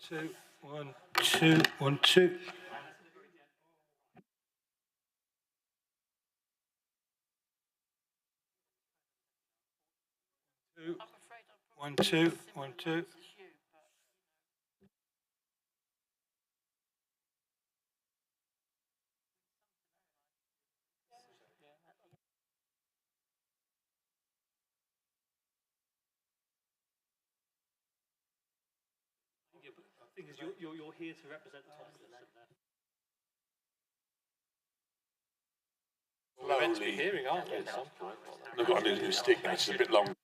Two, 1, 2, 1, 2. 2, 1, 2, 1, 2. Yeah, but the thing is, you're here to represent Thompson. We're meant to be hearing, aren't we, at some point? They've got a new stick now, it's a bit long.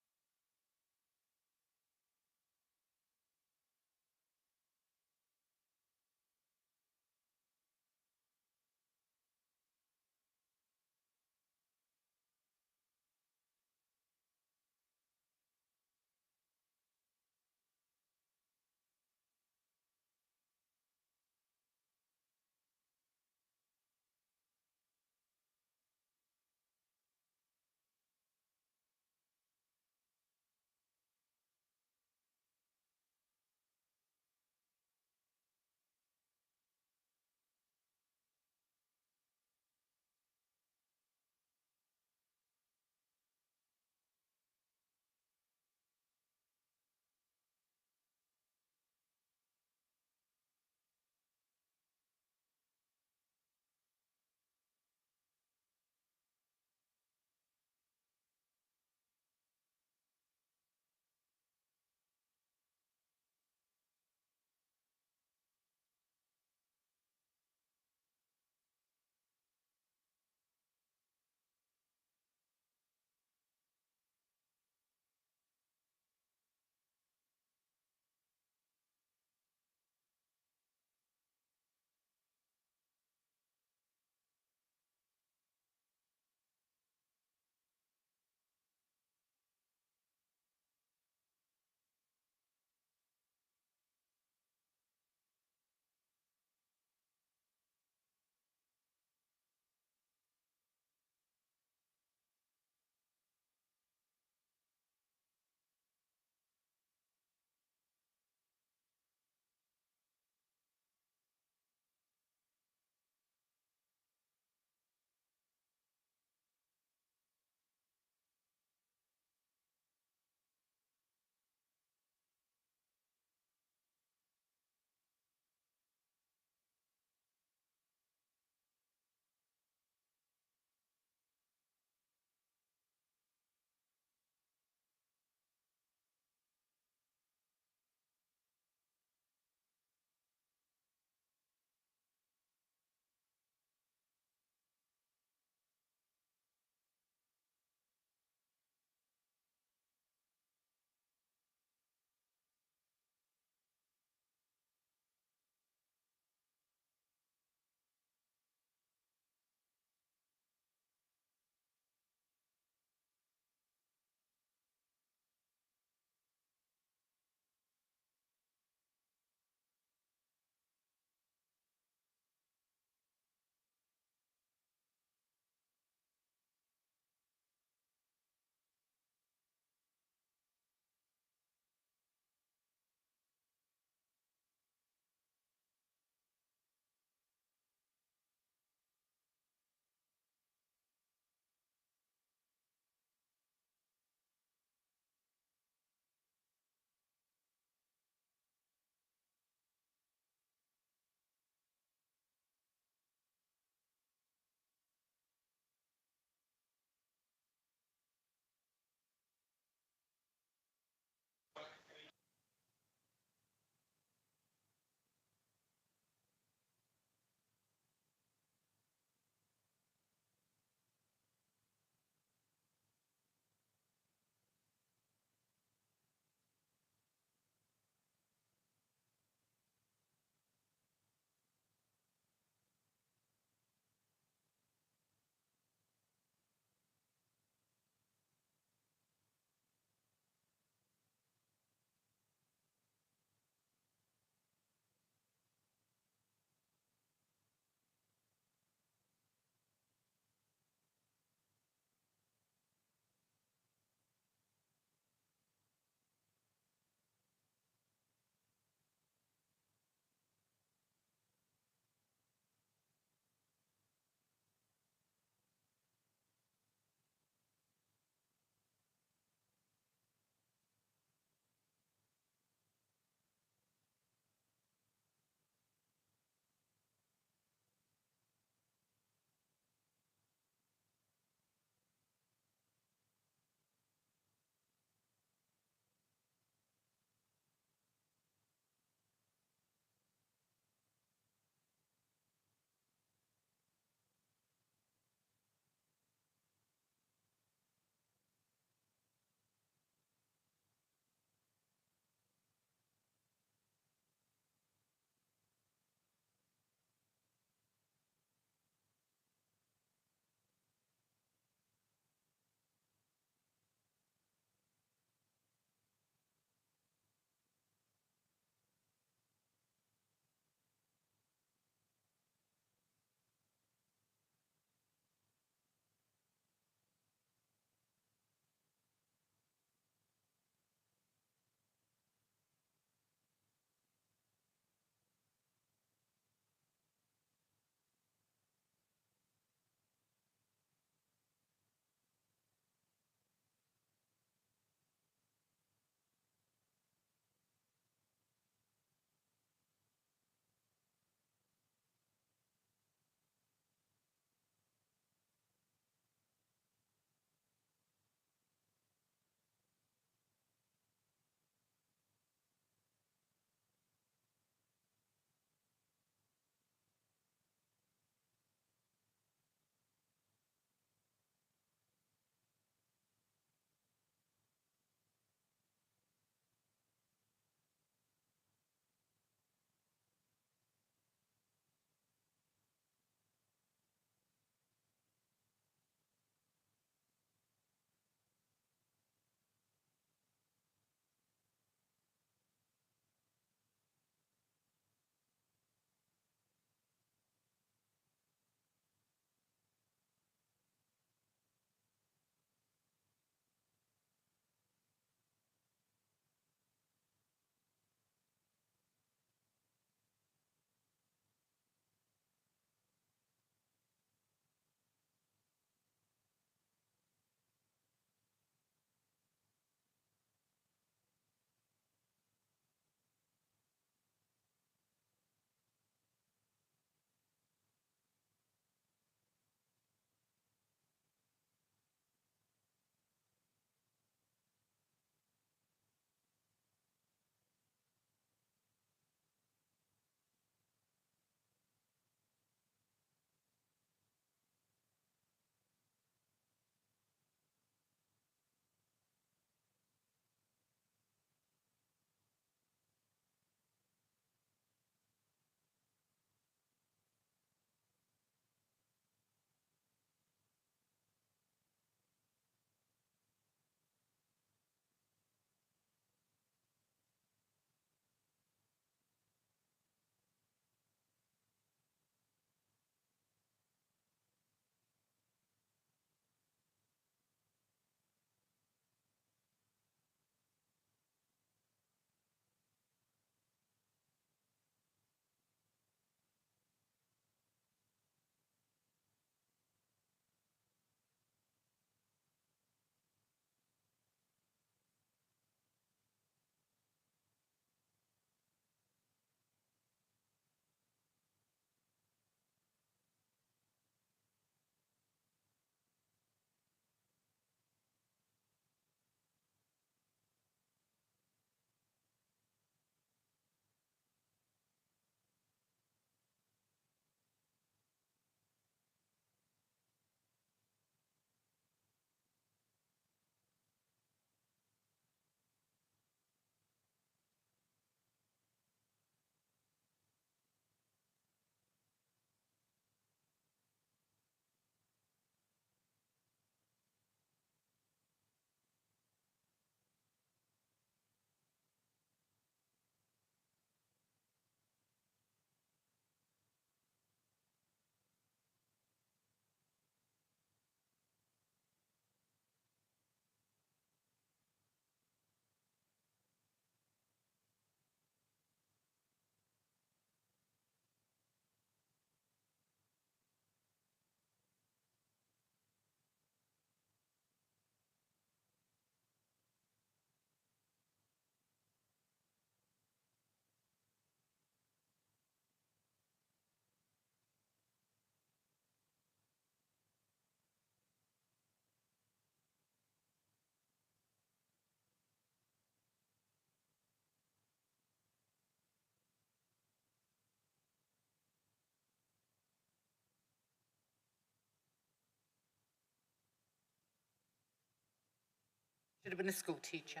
have been a school teacher.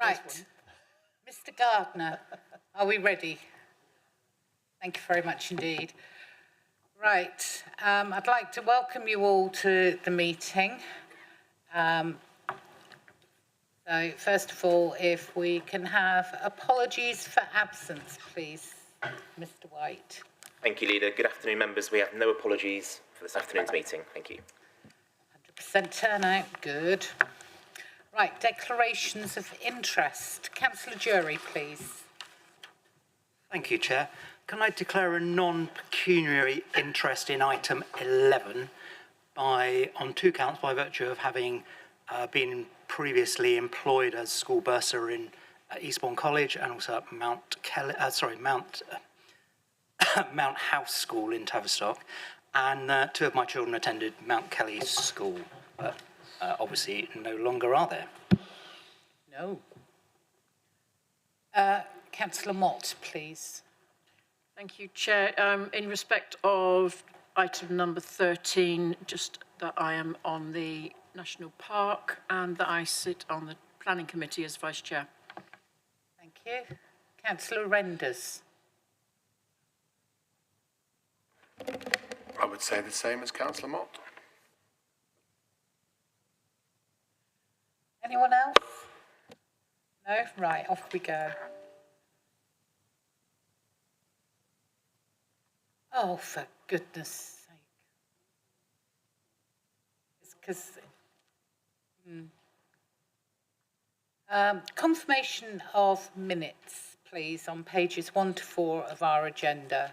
Right. Mr. Gardner, are we ready? Thank you very much indeed. Right. I'd like to welcome you all to the meeting. So first of all, if we can have apologies for absence, please, Mr. White. Thank you, Leader. Good afternoon, members. We have no apologies for this afternoon's meeting. Thank you. 100% turnout, good. Right, declarations of interest. Councillor Jury, please. Thank you, Chair. Can I declare a non-pecuniary interest in item 11 on two counts by virtue of having been previously employed as school bursar in Eastbourne College and also at Mount House School in Tavistock, and two of my children attended Mount Kelly School, but obviously no longer are there. No. Councillor Mott, please. Thank you, Chair. In respect of item number 13, just that I am on the National Park and that I sit on the Planning Committee as Vice Chair. Thank you. Councillor Renders. I would say the same as Councillor Mott. Anyone else? No? Right, off we go. Oh, for goodness sake. It's because... confirmation of minutes, please, on pages 1 to 4 of our agenda.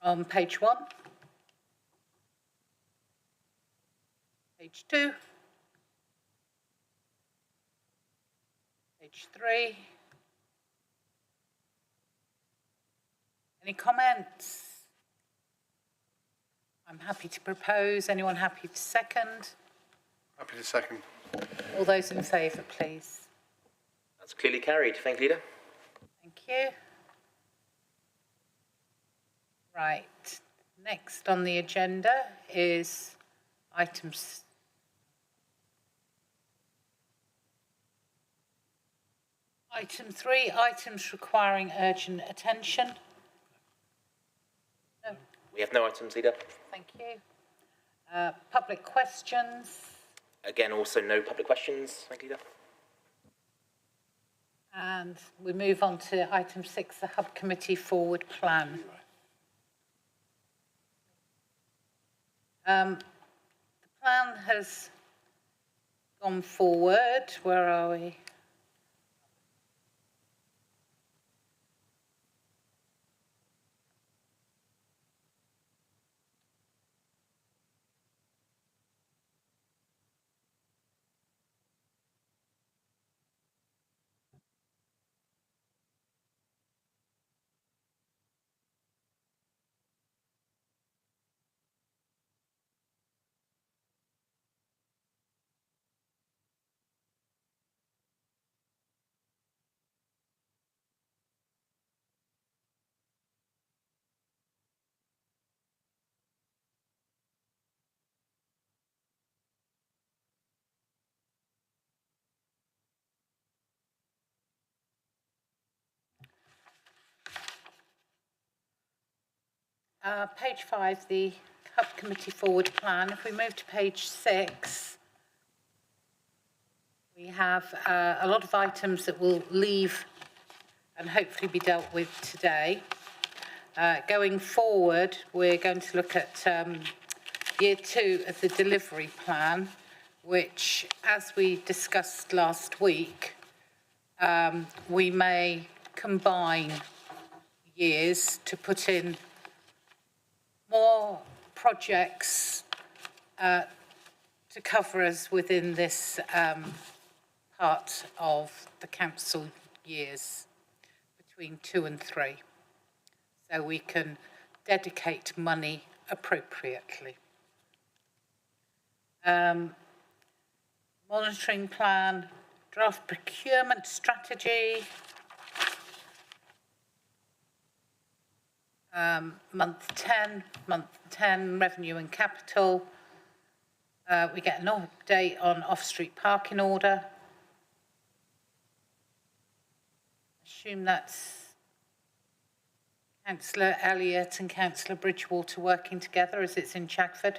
On page 1. Page 2. Page 3. Any comments? I'm happy to propose. Anyone happy to second? Happy to second. All those in favour, please. That's clearly carried. Thank you, Leader. Thank you. Right. Next on the agenda is items. Item 3, items requiring urgent attention. No. We have no items, Leader. Thank you. Public questions. Again, also no public questions. Thank you, Leader. And we move on to item 6, the Hub Committee Forward Plan. The plan has gone forward. Where are we? Page 5, the Hub Committee Forward Plan. If we move to page 6, we have a lot of items that will leave and hopefully be dealt with today. Going forward, we're going to look at year 2 of the delivery plan, which, as we discussed last week, we may combine years to put in more projects to cover us within this part of the council years between 2 and 3, so we can dedicate money appropriately. Monitoring plan, draft procurement strategy, month 10, revenue and capital. We get an update on off-street parking order. Assume that's Councillor Elliott and Councillor Bridgewater working together as it's in Chagford.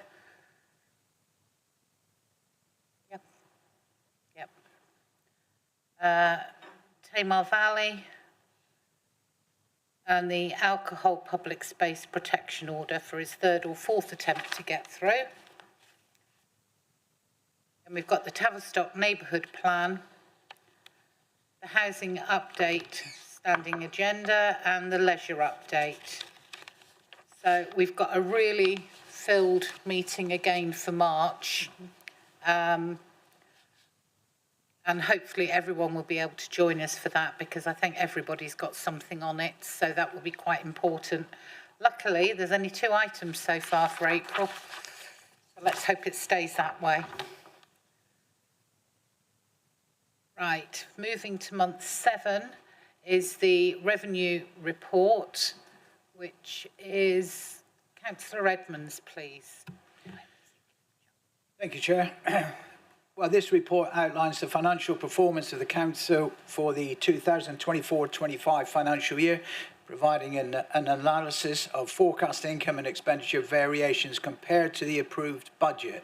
Yep. Tamar Valley and the alcohol public space protection order for his third or fourth attempt to get through. And we've got the Tavistock neighbourhood plan, the housing update standing agenda and the leisure update. So we've got a really filled meeting again for March. And hopefully everyone will be able to join us for that because I think everybody's got something on it. So that will be quite important. Luckily, there's only 2 items so far for April. So let's hope it stays that way. Right, moving to month 7 is the revenue report, which is Councillor Edmonds, please. Thank you, Chair. Well, this report outlines the financial performance of the Council for the 2024-25 financial year, providing an analysis of forecast income and expenditure variations compared to the approved budget.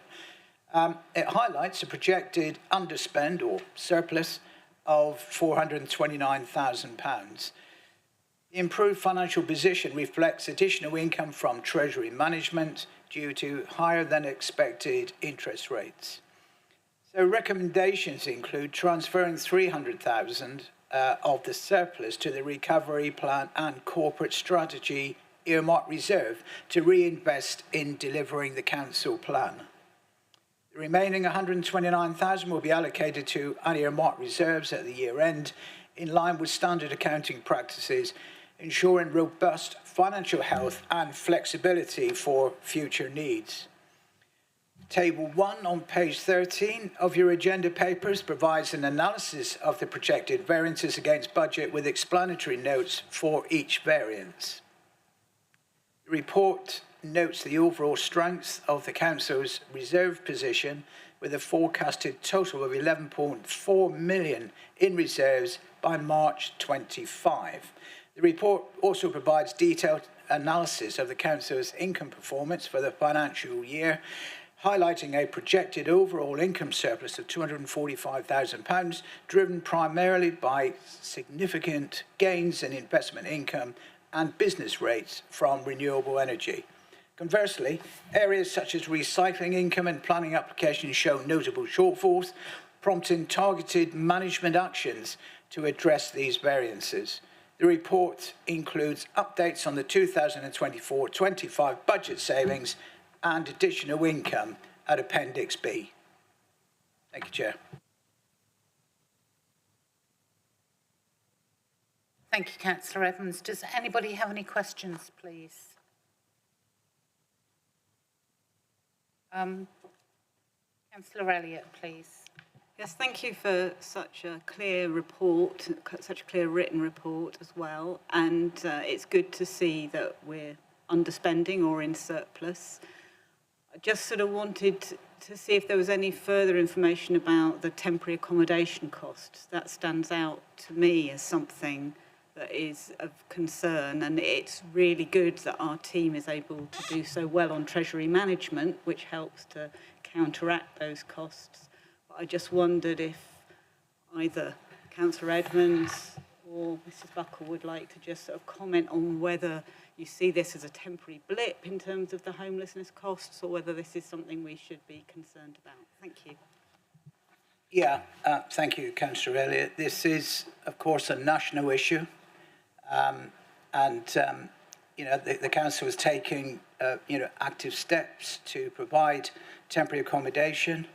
It highlights a projected underspend or surplus of £429,000. The improved financial position reflects additional income from Treasury management due to higher than expected interest rates. So recommendations include transferring £300,000 of the surplus to the recovery plan and corporate strategy earmark reserve to reinvest in delivering the council plan. The remaining £129,000 will be allocated to unearmarked reserves at the year end, in line with standard accounting practices, ensuring robust financial health and flexibility for future needs. Table 1 on page 13 of your agenda papers provides an analysis of the projected variances against budget with explanatory notes for each variance. The report notes the overall strength of the Council's reserve position with a forecasted total of 11.4 million in reserves by March 25. The report also provides detailed analysis of the Council's income performance for the financial year, highlighting a projected overall income surplus of £245,000, driven primarily by significant gains in investment income and business rates from renewable energy. Conversely, areas such as recycling income and planning applications show notable shortfalls, prompting targeted management actions to address these variances. The report includes updates on the 2024-25 budget savings and additional income at Appendix B. Thank you, Chair. Thank you, Councillor Evans. Does anybody have any questions, please? Councillor Elliott, please. Yes, thank you for such a clear report, such a clear written report as well. And it's good to see that we're underspending or in surplus. I just sort of wanted to see if there was any further information about the temporary accommodation costs. That stands out to me as something that is of concern, and it's really good that our team is able to do so well on Treasury management, which helps to counteract those costs. But I just wondered if either Councillor Edmonds or Mrs Buckle would like to just sort of comment on whether you see this as a temporary blip in terms of the homelessness costs, or whether this is something we should be concerned about. Thank you. Yeah, thank you, Councillor Elliott. This is, of course, a national issue. The council is taking, active steps to provide temporary accommodation.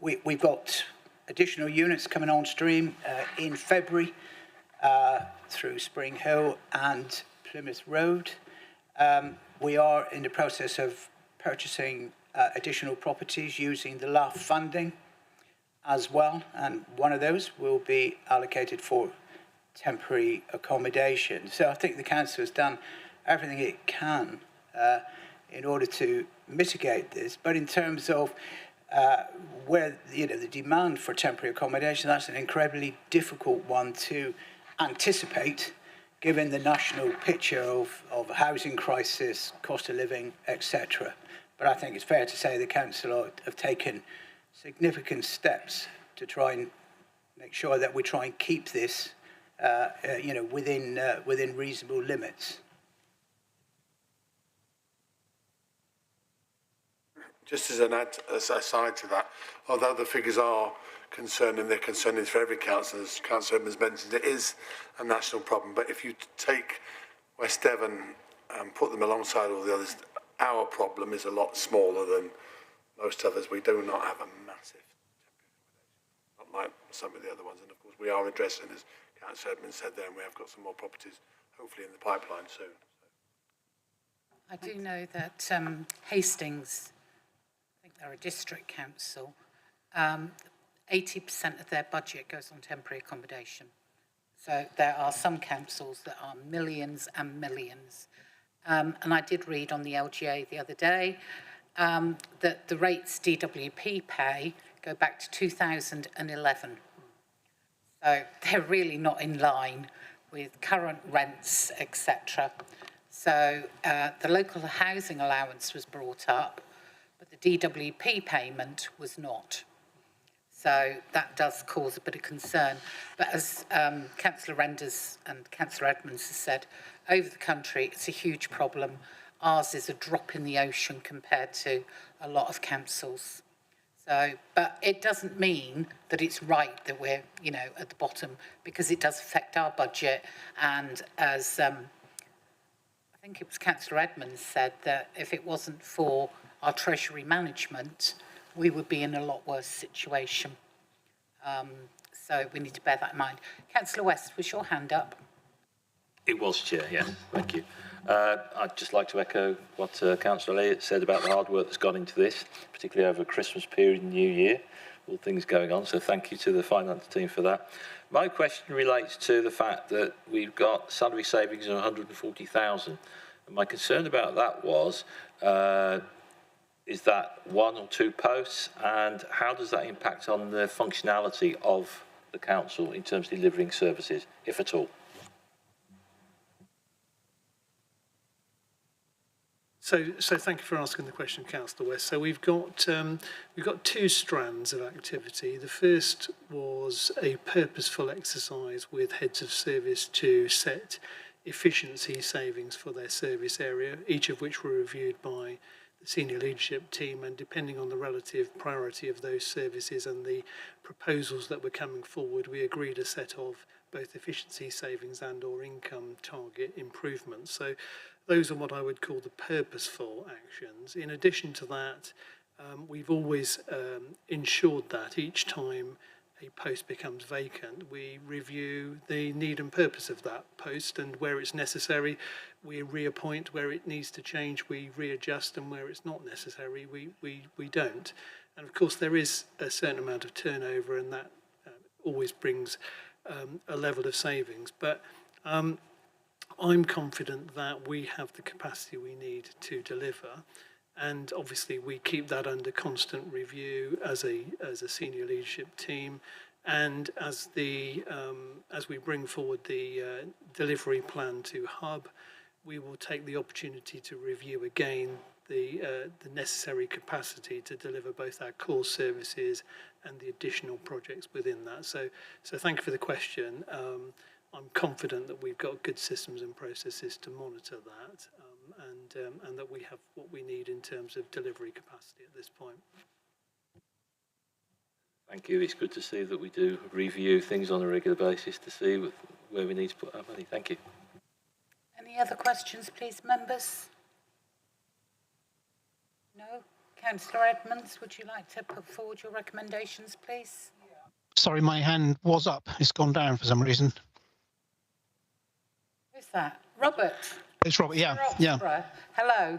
We've got additional units coming on stream in February through Spring Hill and Plymouth Road. We are in the process of purchasing additional properties using the LAF funding as well, and one of those will be allocated for temporary accommodation. So I think the council has done everything it can in order to mitigate this. But in terms of where the demand for temporary accommodation, that's an incredibly difficult one to anticipate, given the national picture of housing crisis, cost of living, etc. But I think it's fair to say the council have taken significant steps to try and make sure that we try and keep this, within reasonable limits. Just as an aside to that, although the figures are concerning, they're concerning for every council, as Councillor Edmonds mentioned, it is a national problem. But if you take West Devon and put them alongside all the others, our problem is a lot smaller than most others. We do not have a massive temporary accommodation, not like some of the other ones. And of course, we are addressing, as Councillor Edmonds said there, and we have got some more properties, hopefully in the pipeline soon. I do know that Hastings, I think they're a district council, 80% of their budget goes on temporary accommodation. So there are some councils that are millions and millions. And I did read on the LGA the other day that the rates DWP pay go back to 2011. So they're really not in line with current rents, etc. So the local housing allowance was brought up, but the DWP payment was not. So that does cause a bit of concern. But as Councillor Renders and Councillor Edmonds has said, over the country, it's a huge problem. Ours is a drop in the ocean compared to a lot of councils. So, but it doesn't mean that it's right that we're, at the bottom, because it does affect our budget. And as I think it was Councillor Edmonds said, that if it wasn't for our treasury management, we would be in a lot worse situation. So we need to bear that in mind. Councillor West, was your hand up? It was, Chair, yes. Thank you. I'd just like to echo what Councillor Elliott said about the hard work that's gone into this, particularly over Christmas period and New Year, all things going on. So thank you to the finance team for that. My question relates to the fact that we've got salary savings of 140,000. And my concern about that was, is that 1 or 2 posts, and how does that impact on the functionality of the council in terms of delivering services, if at all? So thank you for asking the question, Councillor West. So we've got 2 strands of activity. The first was a purposeful exercise with heads of service to set efficiency savings for their service area, each of which were reviewed by the senior leadership team, and depending on the relative priority of those services and the proposals that were coming forward, we agreed a set of both efficiency savings and or income target improvements. So those are what I would call the purposeful actions. In addition to that, we've always ensured that each time a post becomes vacant, we review the need and purpose of that post, and where it's necessary, we reappoint. Where it needs to change, we readjust, and where it's not necessary, we don't. And of course, there is a certain amount of turnover, and that always brings a level of savings. But I'm confident that we have the capacity we need to deliver. And obviously, we keep that under constant review as a senior leadership team, and as we bring forward the delivery plan to Hub, we will take the opportunity to review again the necessary capacity to deliver both our core services and the additional projects within that. So thank you for the question. I'm confident that we've got good systems and processes to monitor that. And that we have what we need in terms of delivery capacity at this point. Thank you. It's good to see that we do review things on a regular basis to see where we need to put our money. Thank you. Any other questions, please, members? No? Councillor Edmonds, would you like to put forward your recommendations, please? Sorry, my hand was up. It's gone down for some reason. Who's that? Robert? It's Robert, yeah. Yeah. Hello.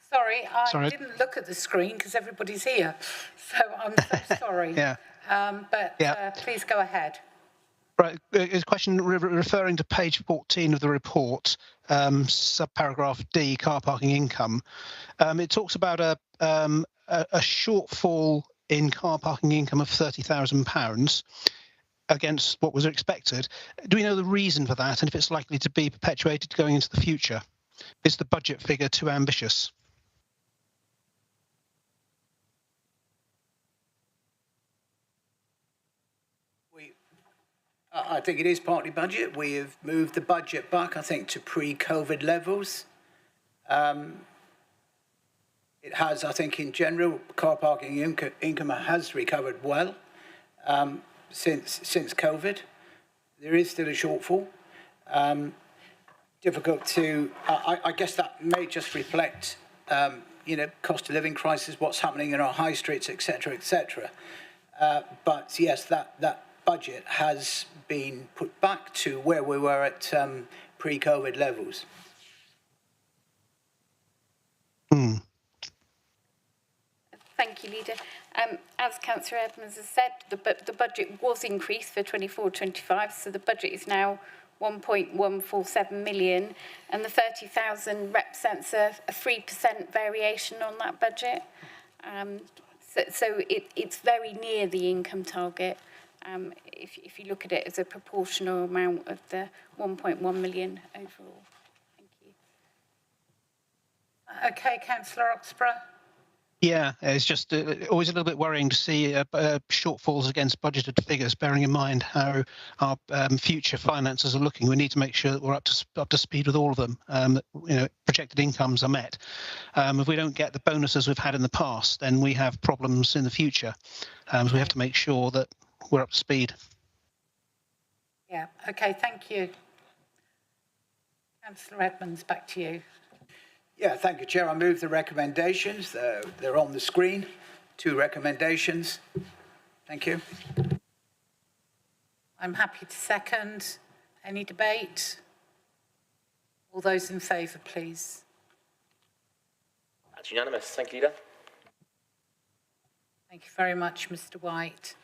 Sorry, I didn't look at the screen because everybody's here. So I'm so sorry. Yeah. But please go ahead. Right, a question referring to page 14 of the report, subparagraph D, car parking income. It talks about a shortfall in car parking income of £30,000 against what was expected. Do we know the reason for that, and if it's likely to be perpetuated going into the future? Is the budget figure too ambitious? I think it is partly budget. We have moved the budget back, I think, to pre-COVID levels. It has, I think, in general, car parking income has recovered well since COVID. There is still a shortfall. Difficult to, I guess that may just reflect, cost of living crisis, what's happening in our high streets, etc., etc. But yes, that budget has been put back to where we were at pre-COVID levels. Thank you, Leader. As Councillor Edmonds has said, the budget was increased for 24-25, so the budget is now 1.147 million, and the 30,000 represents a 3% variation on that budget. So it's very near the income target. If you look at it as a proportional amount of the 1.1 million overall. Thank you. Okay, Councillor Oxborough. Yeah, it's just always a little bit worrying to see shortfalls against budgeted figures, bearing in mind how our future finances are looking. We need to make sure that we're up to speed with all of them, that projected incomes are met. If we don't get the bonuses we've had in the past, then we have problems in the future. So we have to make sure that we're up to speed. Yeah, okay, thank you. Councillor Edmonds, back to you. Yeah, thank you, Chair. I move the recommendations. They're on the screen. 2 recommendations. Thank you. I'm happy to second. Any debate? All those in favour, please. That's unanimous. Thank you, Leader. Thank you very much, Mr. White.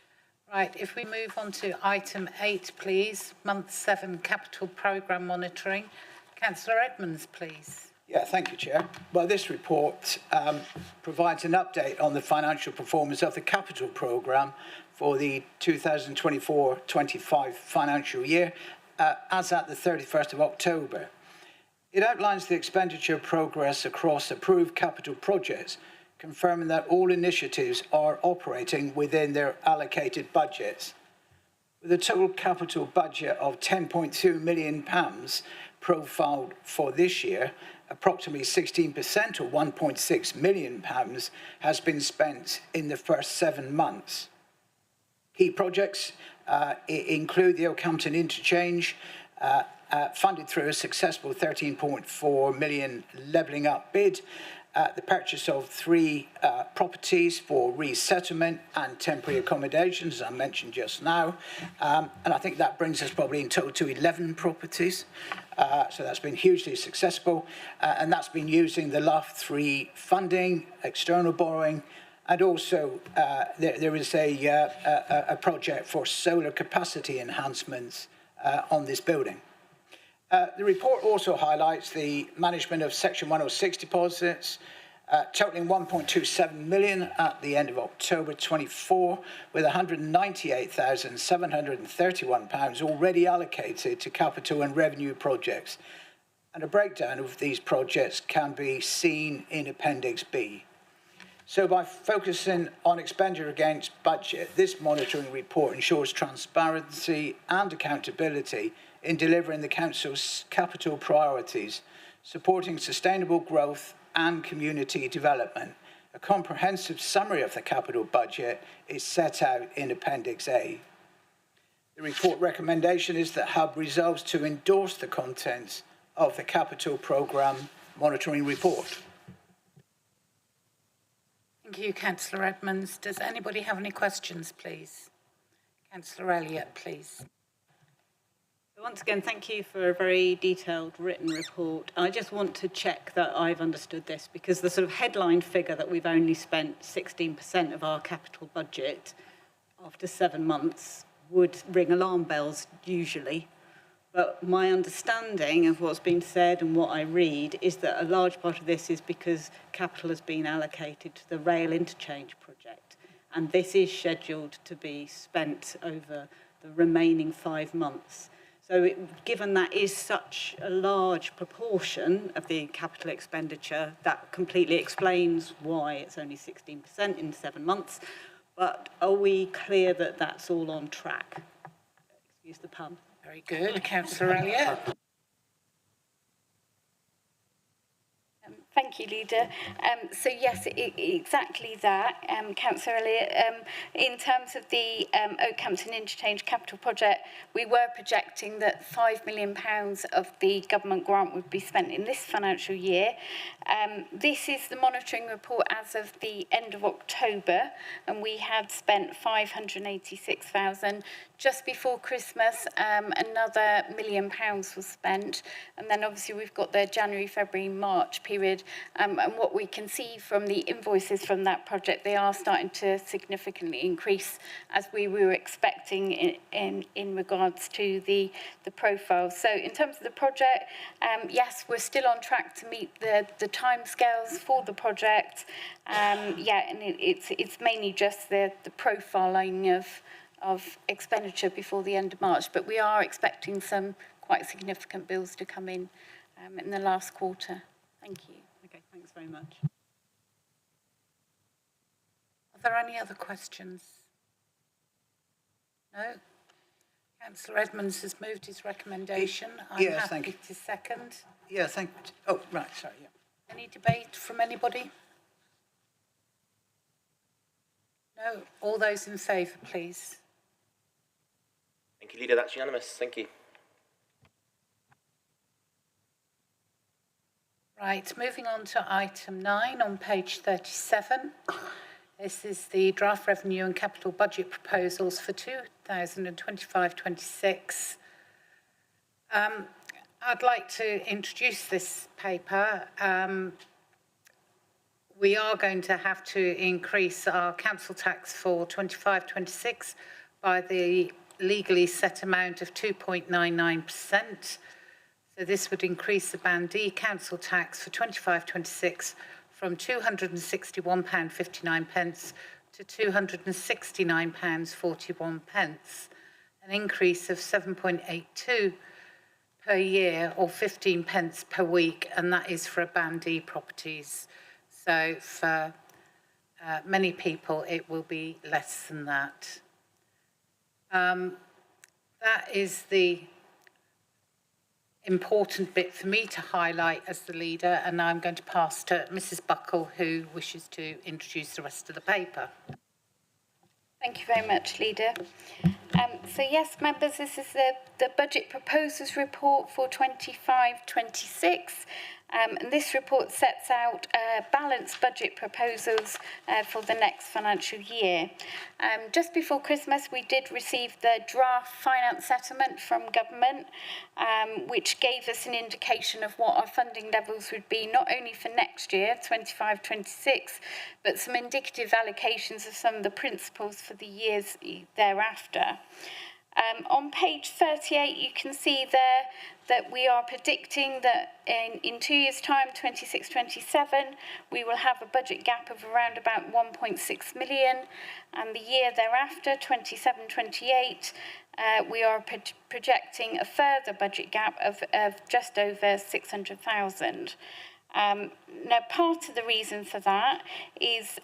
Right, if we move on to item 8, please, month 7 capital programme monitoring. Councillor Edmonds, please. Yeah, thank you, Chair. Well, this report provides an update on the financial performance of the capital programme for the 2024-25 financial year as at the 31st of October. It outlines the expenditure progress across approved capital projects, confirming that all initiatives are operating within their allocated budgets. With a total capital budget of £10.2 million profiled for this year, approximately 16% or £1.6 million has been spent in the first 7 months. Key projects include the Oakhampton Interchange, funded through a successful £13.4 million levelling up bid, the purchase of 3 properties for resettlement and temporary accommodations, as I mentioned just now. And I think that brings us probably in total to 11 properties. So that's been hugely successful. And that's been using the LAF 3 funding, external borrowing, and also there is a project for solar capacity enhancements on this building. The report also highlights the management of Section 106 deposits, totaling £1.27 million at the end of October 24, with £198,731 already allocated to capital and revenue projects. And a breakdown of these projects can be seen in Appendix B. So by focusing on expenditure against budget, this monitoring report ensures transparency and accountability in delivering the Council's capital priorities, supporting sustainable growth and community development. A comprehensive summary of the capital budget is set out in Appendix A. The report recommendation is that HUB resolves to endorse the contents of the capital programme monitoring report. Thank you, Councillor Edmonds. Does anybody have any questions, please? Councillor Elliott, please. Once again, thank you for a very detailed written report. I just want to check that I've understood this, because the sort of headline figure that we've only spent 16% of our capital budget after 7 months would ring alarm bells usually. But my understanding of what's been said and what I read is that a large part of this is because capital has been allocated to the rail interchange project. And this is scheduled to be spent over the remaining 5 months. So given that is such a large proportion of the capital expenditure, that completely explains why it's only 16% in 7 months. But are we clear that that's all on track? Excuse the pun. Very good. Councillor Elliott. Thank you, Leader. So yes, exactly that, Councillor Elliott. In terms of the Oakhampton Interchange Capital Project, we were projecting that £5 million of the government grant would be spent in this financial year. This is the monitoring report as of the end of October, and we had spent 586,000. Just before Christmas, another £1 million was spent, and then obviously we've got the January, February, March period, and what we can see from the invoices from that project, they are starting to significantly increase as we were expecting in regards to the profile. So in terms of the project, yes, we're still on track to meet the timescales for the project. Yeah, and it's mainly just the profiling of expenditure before the end of March, but we are expecting some quite significant bills to come in the last quarter. Thank you. Okay, thanks very much. Are there any other questions? No? Councillor Edmonds has moved his recommendation. I'm happy to second. Yeah, thank you. Oh, right, sorry, yeah. Any debate from anybody? No? All those in favour, please. Thank you, Leader. That's unanimous. Thank you. Right, moving on to item 9 on page 37. This is the draft revenue and capital budget proposals for 2025-26. I'd like to introduce this paper. We are going to have to increase our council tax for 25-26 by the legally set amount of 2.99%. So this would increase the Band D council tax for 25-26 from £261.59 to £269.41, an increase of 7.82 per year or 15 pence per week, and that is for a Band D properties. So for many people it will be less than that. That is the important bit for me to highlight as the leader, and I'm going to pass to Mrs. Buckle, who wishes to introduce the rest of the paper. Thank you very much, Leader. So yes, members, this is the budget proposals report for 25-26. And this report sets out balanced budget proposals for the next financial year. Just before Christmas, we did receive the draft finance settlement from government, which gave us an indication of what our funding levels would be, not only for next year, 25-26, but some indicative allocations of some of the principles for the years thereafter. On page 38, you can see there that we are predicting that in 2 years' time, 26-27, we will have a budget gap of around about 1.6 million, and the year thereafter, 27-28, we are projecting a further budget gap of just over 600,000. Now, part of the reason for that is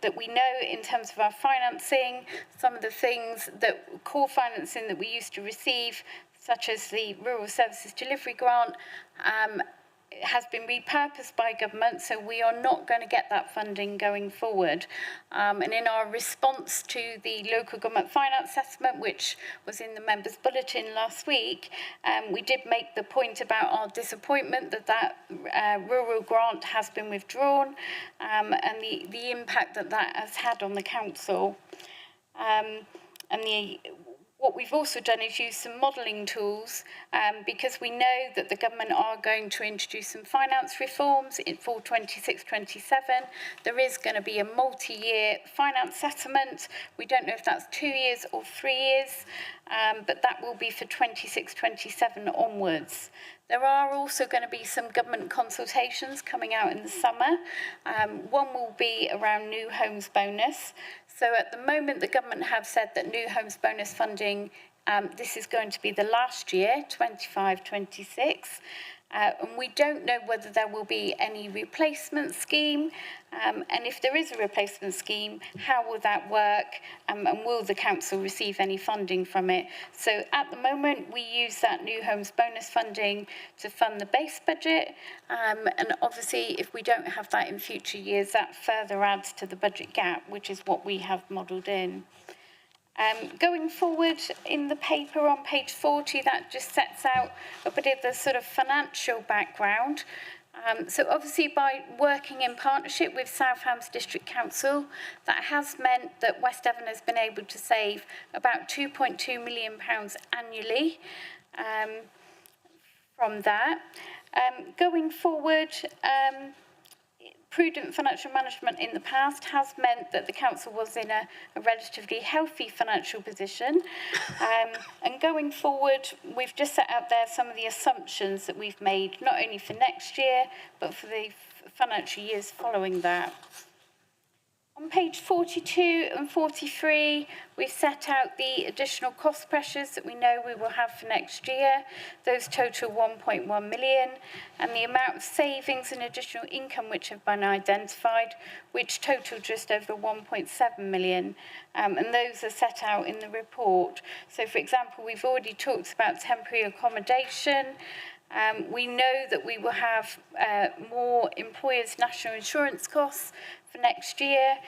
that we know in terms of our financing, some of the things that core financing that we used to receive, such as the Rural Services Delivery Grant, has been repurposed by government, so we are not going to get that funding going forward. And in our response to the local government finance assessment, which was in the members' bulletin last week, we did make the point about our disappointment that rural grant has been withdrawn, and the impact that has had on the council. And What we've also done is use some modelling tools because we know that the government are going to introduce some finance reforms for 26-27. There is going to be a multi-year finance settlement. We don't know if that's 2 years or 3 years, but that will be for 26-27 onwards. There are also going to be some government consultations coming out in the summer. One will be around new homes bonus. So at the moment, the government have said that new homes bonus funding, this is going to be the last year, 25-26. And we don't know whether there will be any replacement scheme. And if there is a replacement scheme, how will that work? And will the council receive any funding from it? So at the moment, we use that new homes bonus funding to fund the base budget. And obviously, if we don't have that in future years, that further adds to the budget gap, which is what we have modelled in. Going forward in the paper on page 40, that just sets out a bit of the sort of financial background. So obviously by working in partnership with South Hams District Council, that has meant that West Devon has been able to save about £2.2 million annually from that. Going forward, prudent financial management in the past has meant that the council was in a relatively healthy financial position. And going forward, we've just set out there some of the assumptions that we've made, not only for next year, but for the financial years following that. On page 42 and 43, we've set out the additional cost pressures that we know we will have for next year. Those total 1.1 million, and the amount of savings and additional income which have been identified, which total just over 1.7 million. And those are set out in the report. So, for example, we've already talked about temporary accommodation. We know that we will have more employers' national insurance costs for next year,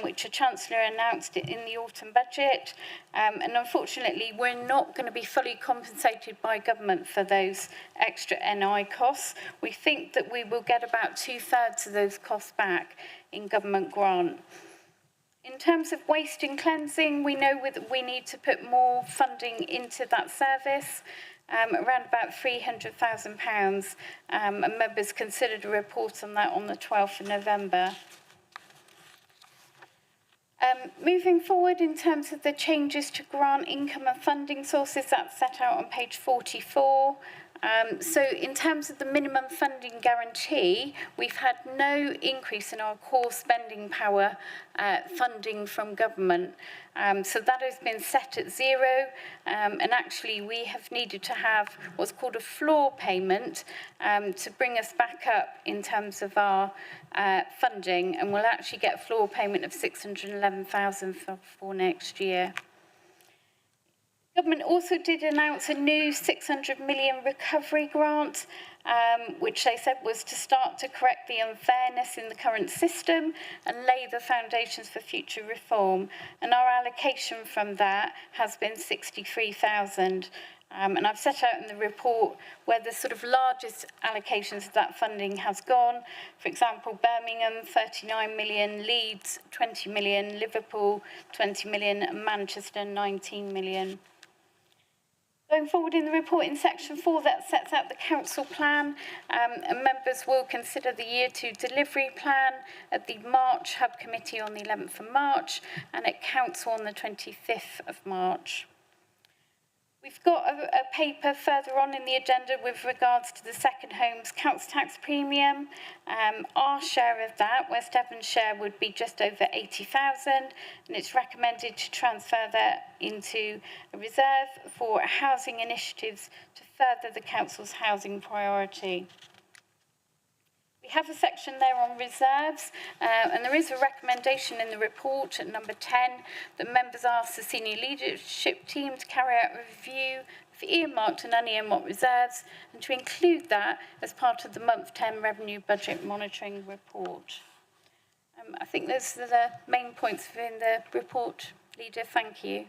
which the Chancellor announced in the autumn budget. And unfortunately, we're not going to be fully compensated by government for those extra NI costs. We think that we will get about 2/3 of those costs back in government grant. In terms of waste and cleansing, we know that we need to put more funding into that service. Around about £300,000, and members considered a report on that on the 12th of November. Moving forward in terms of the changes to grant income and funding sources, that's set out on page 44. So in terms of the minimum funding guarantee, we've had no increase in our core spending power funding from government. So that has been set at zero, and actually we have needed to have what's called a floor payment to bring us back up in terms of our funding, and we'll actually get a floor payment of 611,000 for next year. Government also did announce a new 600 million recovery grant, which they said was to start to correct the unfairness in the current system and lay the foundations for future reform. And our allocation from that has been 63,000. And I've set out in the report where the sort of largest allocations of that funding has gone. For example, Birmingham, 39 million, Leeds, 20 million, Liverpool, 20 million, and Manchester, 19 million. Going forward in the report in section 4, that sets out the council plan, and members will consider the year 2 delivery plan at the March Hub Committee on the 11th of March and at council on the 25th of March. We've got a paper further on in the agenda with regards to the second home's council tax premium. Our share of that, West Devon's share, would be just over 80,000, and it's recommended to transfer that into a reserve for housing initiatives to further the council's housing priority. We have a section there on reserves, and there is a recommendation in the report at number 10 that members ask the senior leadership team to carry out a review of earmarked and unearmarked reserves and to include that as part of the month 10 revenue budget monitoring report. I think those are the main points within the report, Leader. Thank you.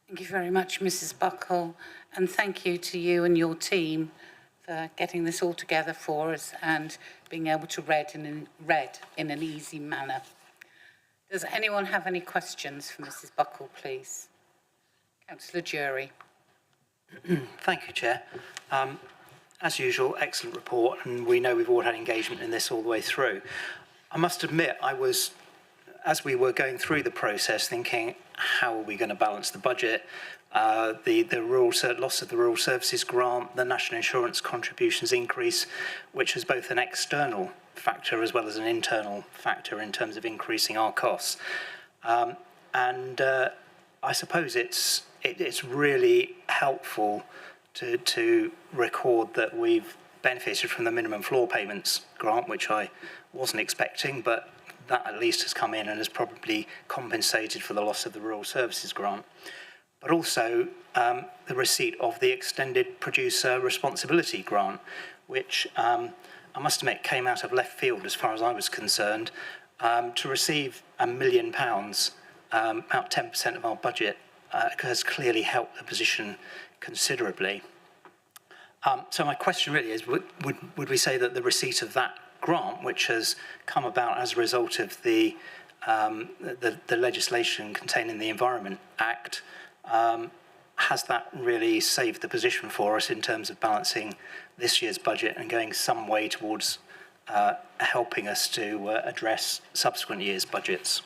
Thank you very much, Mrs. Buckle, and thank you to you and your team for getting this all together for us and being able to read in an easy manner. Does anyone have any questions for Mrs. Buckle, please? Councillor Jury. Thank you, Chair. As usual, excellent report, and we know we've all had engagement in this all the way through. I must admit, I was, as we were going through the process, thinking, how are we going to balance the budget? The loss of the Rural Services Grant, the National Insurance contributions increase, which is both an external factor as well as an internal factor in terms of increasing our costs. I suppose it's really helpful to record that we've benefited from the minimum floor payments grant, which I wasn't expecting, but that at least has come in and has probably compensated for the loss of the Rural Services Grant. But also the receipt of the Extended Producer Responsibility Grant, which I must admit came out of left field as far as I was concerned. To receive £1 million, about 10% of our budget, has clearly helped the position considerably. So my question really is, would we say that the receipt of that grant, which has come about as a result of the legislation contained in the Environment Act, has that really saved the position for us in terms of balancing this year's budget and going some way towards helping us to address subsequent years' budgets?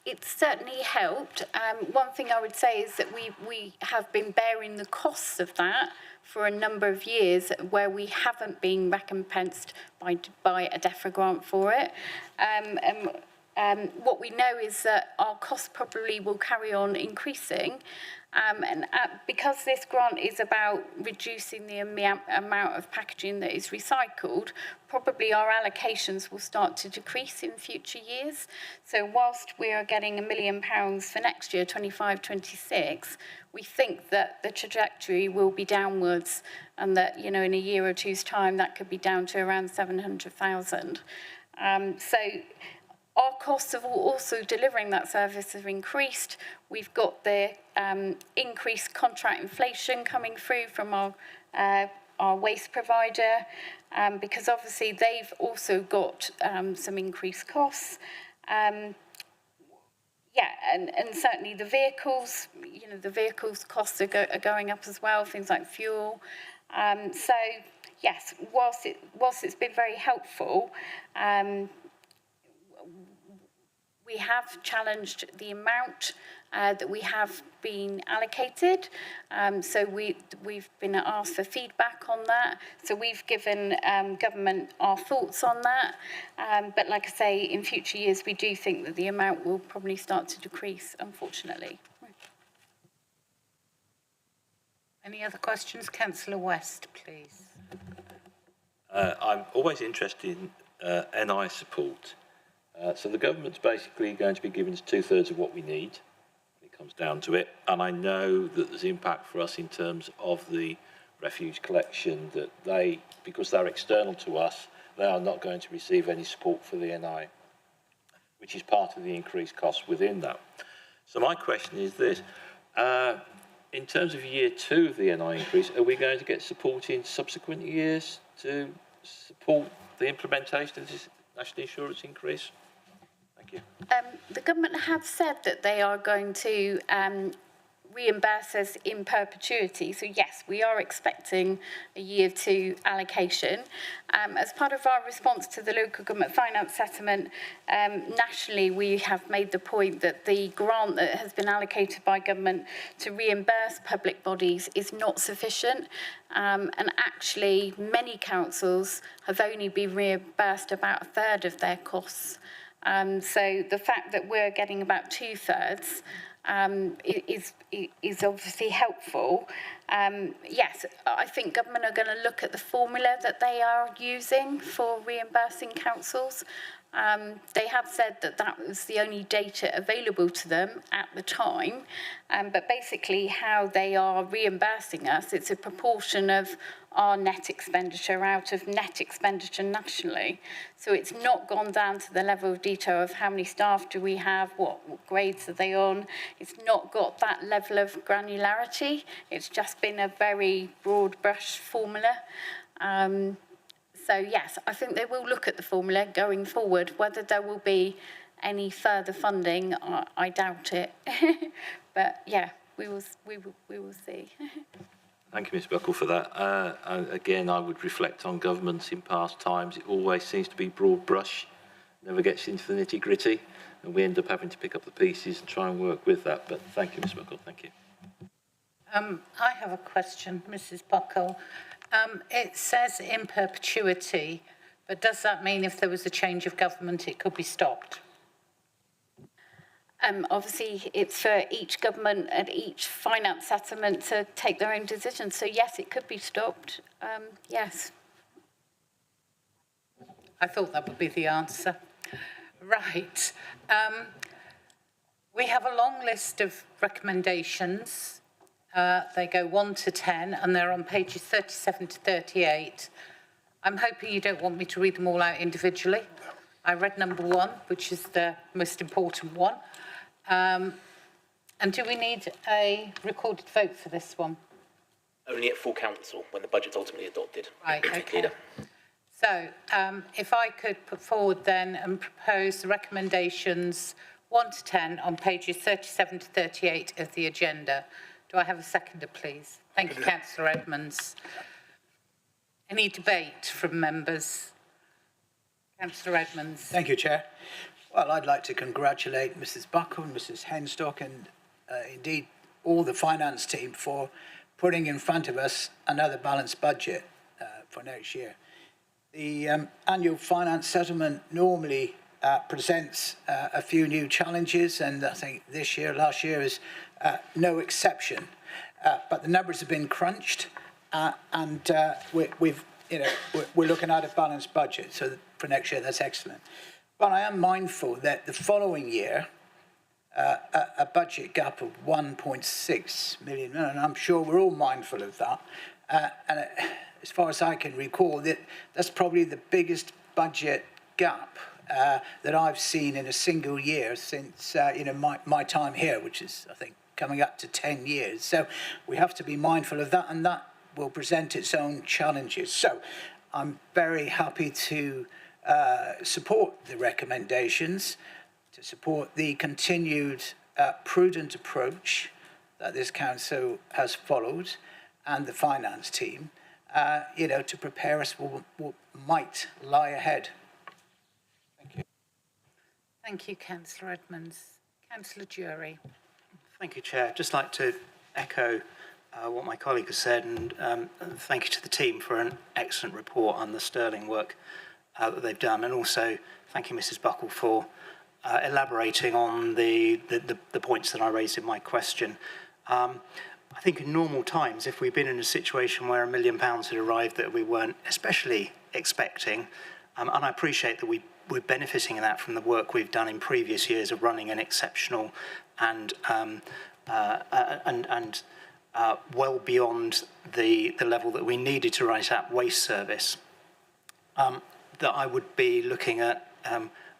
It's certainly helped. One thing I would say is that we have been bearing the costs of that for a number of years where we haven't been recompensed by a DEFRA grant for it. What we know is that our costs probably will carry on increasing. Because this grant is about reducing the amount of packaging that is recycled, probably our allocations will start to decrease in future years. So whilst we are getting £1 million for next year, 25-26, we think that the trajectory will be downwards, and that, you know, in a year or two's time, that could be down to around 700,000. So our costs of also delivering that service have increased. We've got the increased contract inflation coming through from our waste provider, because obviously they've also got some increased costs. And certainly the vehicles, you know, the vehicles costs are going up as well, things like fuel. So yes, whilst it's been very helpful, we have challenged the amount that we have been allocated. So we've been asked for feedback on that. So we've given government our thoughts on that. But like I say, in future years, we do think that the amount will probably start to decrease, unfortunately. Any other questions? Councillor West, please. I'm always interested in NI support. So the government's basically going to be giving us 2/3 of what we need. It comes down to it. And I know that there's impact for us in terms of the refuse collection, that they, because they're external to us, they are not going to receive any support for the NI, which is part of the increased cost within that. So my question is this. In terms of year 2 of the NI increase, are we going to get support in subsequent years to support the implementation of this national insurance increase? Thank you. The government have said that they are going to reimburse us in perpetuity. So yes, we are expecting a year 2 allocation. As part of our response to the local government finance settlement, nationally we have made the point that the grant that has been allocated by government to reimburse public bodies is not sufficient. And actually many councils have only been reimbursed about 1/3 of their costs. So the fact that we're getting about 2/3 is obviously helpful. Yes, I think government are going to look at the formula that they are using for reimbursing councils. They have said that that was the only data available to them at the time. But basically how they are reimbursing us, it's a proportion of our net expenditure out of net expenditure nationally. So it's not gone down to the level of detail of how many staff do we have, what grades are they on. It's not got that level of granularity. It's just been a very broad brush formula. So yes, I think they will look at the formula going forward, whether there will be any further funding, I doubt it. But yeah, we will see. Thank you, Ms Buckle, for that. Again, I would reflect on governments in past times. It always seems to be broad brush, never gets into the nitty gritty, and we end up having to pick up the pieces and try and work with that. But thank you, Ms Buckle, thank you. I have a question, Mrs Buckle. It says in perpetuity, but does that mean if there was a change of government, it could be stopped? Obviously, it's for each government and each finance settlement to take their own decisions. So yes, it could be stopped. Yes. I thought that would be the answer. Right. We have a long list of recommendations. They go 1 to 10, and they're on pages 37 to 38. I'm hoping you don't want me to read them all out individually. I read number 1, which is the most important one. And do we need a recorded vote for this one? Only at full council, when the budget's ultimately adopted. Right, okay. So, if I could put forward then and propose the recommendations 1 to 10 on pages 37 to 38 of the agenda. Do I have a seconder, please? Thank you, Councillor Edmonds. Any debate from members? Councillor Edmonds. Thank you, Chair. Well, I'd like to congratulate Mrs Buckle and Mrs Henstock and indeed all the finance team for putting in front of us another balanced budget for next year. The annual finance settlement normally presents a few new challenges, and I think last year is no exception. But the numbers have been crunched, and we're looking at a balanced budget. So for next year, that's excellent. But I am mindful that the following year, a budget gap of 1.6 million, and I'm sure we're all mindful of that. And as far as I can recall, that's probably the biggest budget gap that I've seen in a single year since my time here, which is, I think, coming up to 10 years. So we have to be mindful of that, and that will present its own challenges. So I'm very happy to support the recommendations, to support the continued prudent approach that this council has followed, and the finance team, to prepare us for what might lie ahead. Thank you. Thank you, Councillor Edmonds. Councillor Jury. Thank you, Chair. I'd just like to echo what my colleague has said, and thank you to the team for an excellent report on the sterling work that they've done, and also thank you, Mrs Buckle, for elaborating on the points that I raised in my question. I think in normal times, if we've been in a situation where £1 million had arrived that we weren't especially expecting, and I appreciate that we're benefiting in that from the work we've done in previous years of running an exceptional and well beyond the level that we needed to write out waste service, that I would be looking at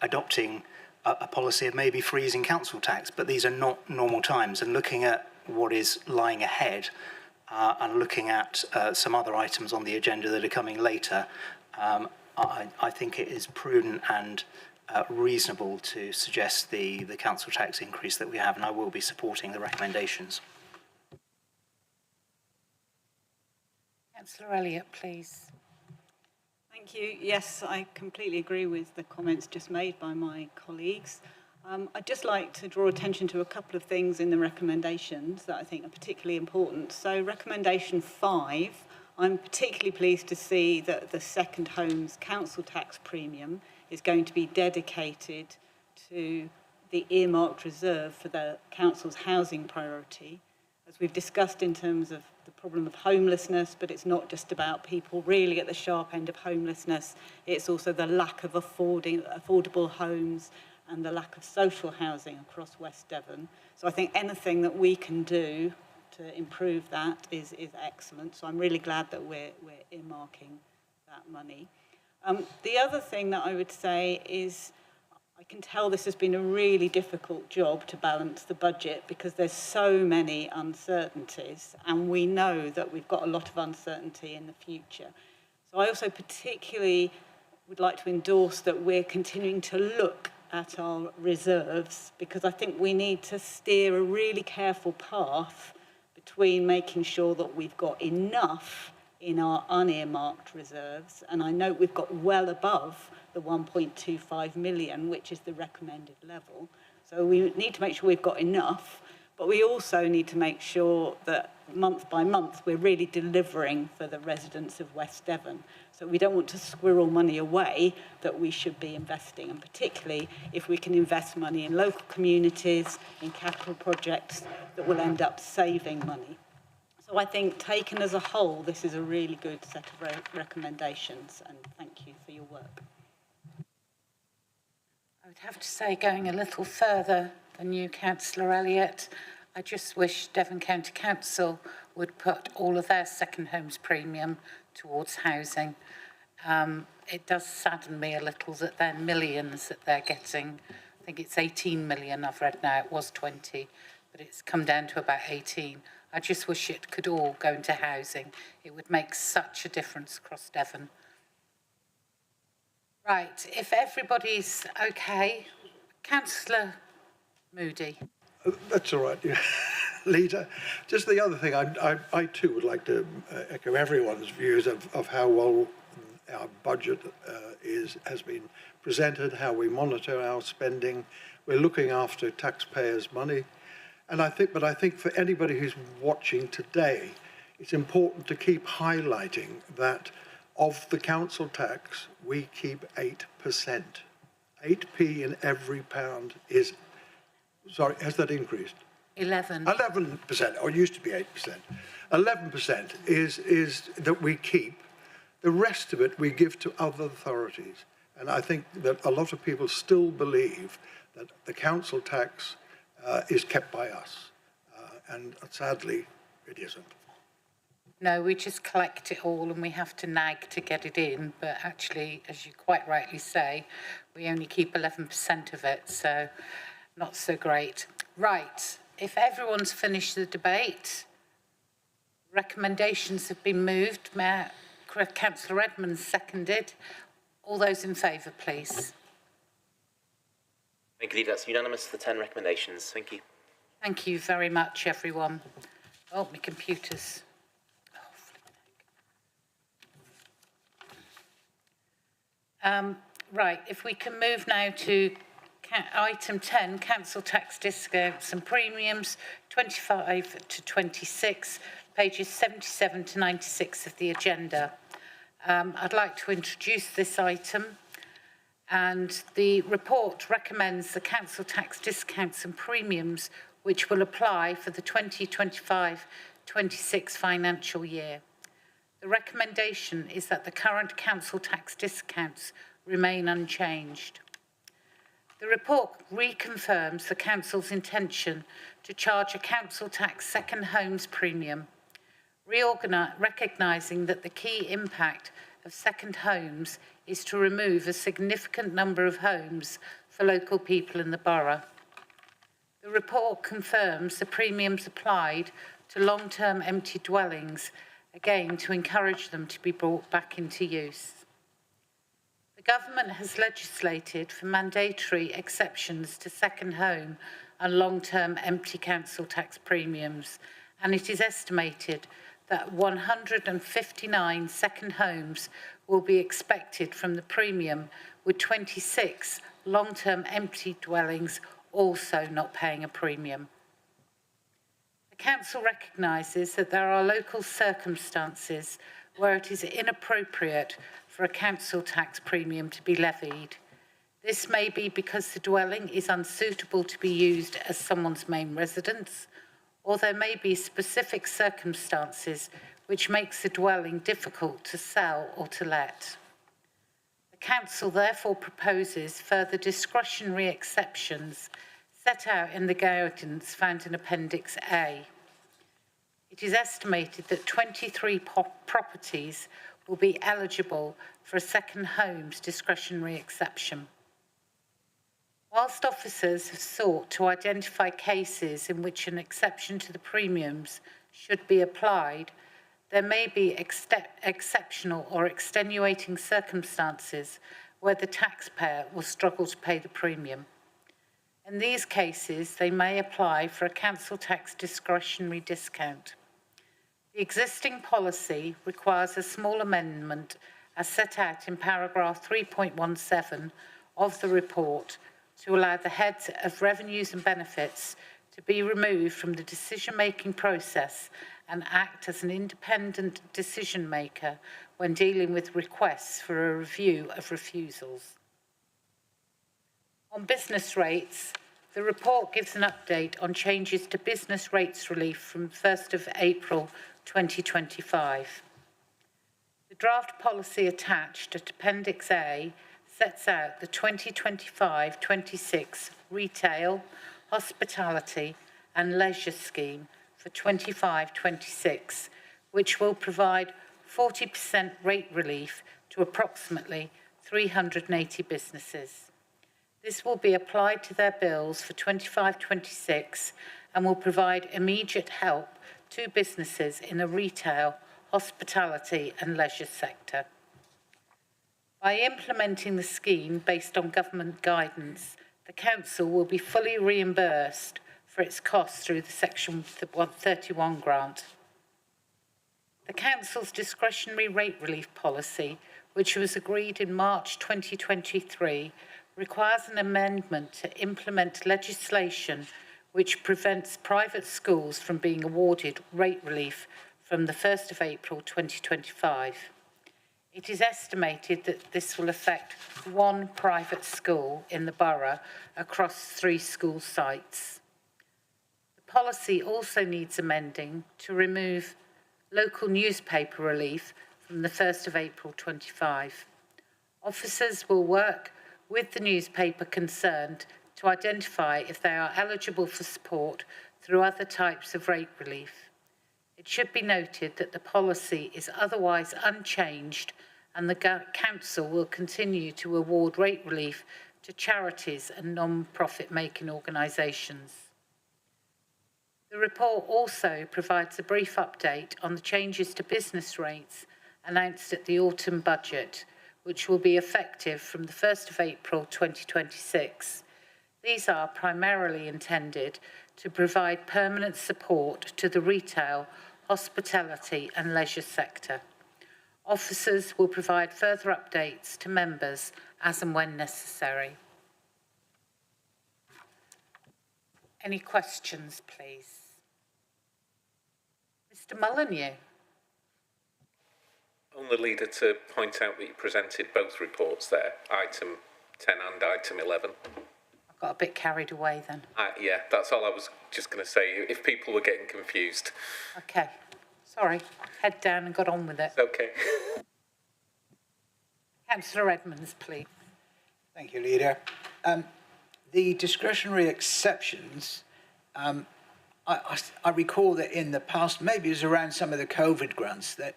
adopting a policy of maybe freezing council tax, but these are not normal times, and looking at what is lying ahead and looking at some other items on the agenda that are coming later, I think it is prudent and reasonable to suggest the council tax increase that we have, and I will be supporting the recommendations. Councillor Elliott, please. Thank you. Yes, I completely agree with the comments just made by my colleagues. I'd just like to draw attention to a couple of things in the recommendations that I think are particularly important. So recommendation 5, I'm particularly pleased to see that the second homes council tax premium is going to be dedicated to the earmarked reserve for the council's housing priority. As we've discussed in terms of the problem of homelessness, but it's not just about people really at the sharp end of homelessness, it's also the lack of affordable homes and the lack of social housing across West Devon. So I think anything that we can do to improve that is excellent. So I'm really glad that we're earmarking that money. The other thing that I would say is I can tell this has been a really difficult job to balance the budget because there's so many uncertainties, and we know that we've got a lot of uncertainty in the future. So I also particularly would like to endorse that we're continuing to look at our reserves, because I think we need to steer a really careful path between making sure that we've got enough in our unearmarked reserves, and I know we've got well above the 1.25 million, which is the recommended level. So we need to make sure we've got enough, but we also need to make sure that month by month we're really delivering for the residents of West Devon. So we don't want to squirrel money away that we should be investing, and particularly if we can invest money in local communities, in capital projects that will end up saving money. So I think taken as a whole, this is a really good set of recommendations, and thank you for your work. I would have to say, going a little further than you, Councillor Elliott, I just wish Devon County Council would put all of their second homes premium towards housing. It does sadden me a little that they're millions that they're getting. I think it's 18 million I've read now, it was 20, but it's come down to about 18. I just wish it could all go into housing. It would make such a difference across Devon. Right, if everybody's okay, Councillor Moody. That's all right, yeah. Leader. Just the other thing, I too would like to echo everyone's views of how well our budget has been presented, how we monitor our spending. We're looking after taxpayers' money. And I think for anybody who's watching today, it's important to keep highlighting that of the council tax, we keep 8%. 8p in every pound is, sorry, has that increased? 11. 11%, or it used to be 8%. 11% is that we keep. The rest of it we give to other authorities. And I think that a lot of people still believe that the council tax is kept by us. And sadly, it isn't. No, we just collect it all and we have to nag to get it in. But actually, as you quite rightly say, we only keep 11% of it. So not so great. Right. If everyone's finished the debate, recommendations have been moved. Councillor Edmonds seconded. All those in favour, please. Thank you, Leader. That's unanimous, the 10 recommendations. Thank you. Thank you very much, everyone. Oh, my computer's... Right, if we can move now to item 10, council tax discounts and premiums, 25 to 26, pages 77 to 96 of the agenda. I'd like to introduce this item, and the report recommends the council tax discounts and premiums which will apply for the 2025-26 financial year. The recommendation is that the current council tax discounts remain unchanged. The report reconfirms the council's intention to charge a council tax second homes premium, recognising that the key impact of second homes is to remove a significant number of homes for local people in the borough. The report confirms the premiums applied to long-term empty dwellings, again to encourage them to be brought back into use. The government has legislated for mandatory exceptions to second home and long-term empty council tax premiums, and it is estimated that 159 second homes will be expected from the premium, with 26 long-term empty dwellings also not paying a premium. The council recognises that there are local circumstances where it is inappropriate for a council tax premium to be levied. This may be because the dwelling is unsuitable to be used as someone's main residence, or there may be specific circumstances which makes the dwelling difficult to sell or to let. The council therefore proposes further discretionary exceptions set out in the guidance found in Appendix A. It is estimated that 23 properties will be eligible for a second homes discretionary exception. Whilst officers have sought to identify cases in which an exception to the premiums should be applied, there may be exceptional or extenuating circumstances where the taxpayer will struggle to pay the premium. In these cases, they may apply for a council tax discretionary discount. The existing policy requires a small amendment as set out in paragraph 3.17 of the report to allow the heads of revenues and benefits to be removed from the decision-making process and act as an independent decision maker when dealing with requests for a review of refusals. On business rates, the report gives an update on changes to business rates relief from 1st of April 2025. The draft policy attached at Appendix A sets out the 2025-26 retail, hospitality and leisure scheme for 25-26, which will provide 40% rate relief to approximately 380 businesses. This will be applied to their bills for 25-26 and will provide immediate help to businesses in the retail, hospitality and leisure sector. By implementing the scheme based on government guidance, the Council will be fully reimbursed for its costs through the Section 131 grant. The Council's discretionary rate relief policy, which was agreed in March 2023, requires an amendment to implement legislation which prevents private schools from being awarded rate relief from the 1st of April 2025. It is estimated that this will affect one private school in the borough across 3 school sites. The policy also needs amending to remove local newspaper relief from the 1st of April 25. Officers will work with the newspaper concerned to identify if they are eligible for support through other types of rate relief. It should be noted that the policy is otherwise unchanged and the Council will continue to award rate relief to charities and non-profit making organisations. The report also provides a brief update on the changes to business rates announced at the autumn budget, which will be effective from the 1st of April 2026. These are primarily intended to provide permanent support to the retail, hospitality and leisure sector. Officers will provide further updates to members as and when necessary. Any questions, please? Mr. Molyneux. Only, Leader, to point out that you presented both reports there, item 10 and item 11. I got a bit carried away then. Yeah, that's all I was just going to say, if people were getting confused. Okay, sorry, head down and got on with it. It's okay. Councillor Edmonds, please. Thank you, Leader. The discretionary exceptions, I recall that in the past, maybe it was around some of the COVID grants, that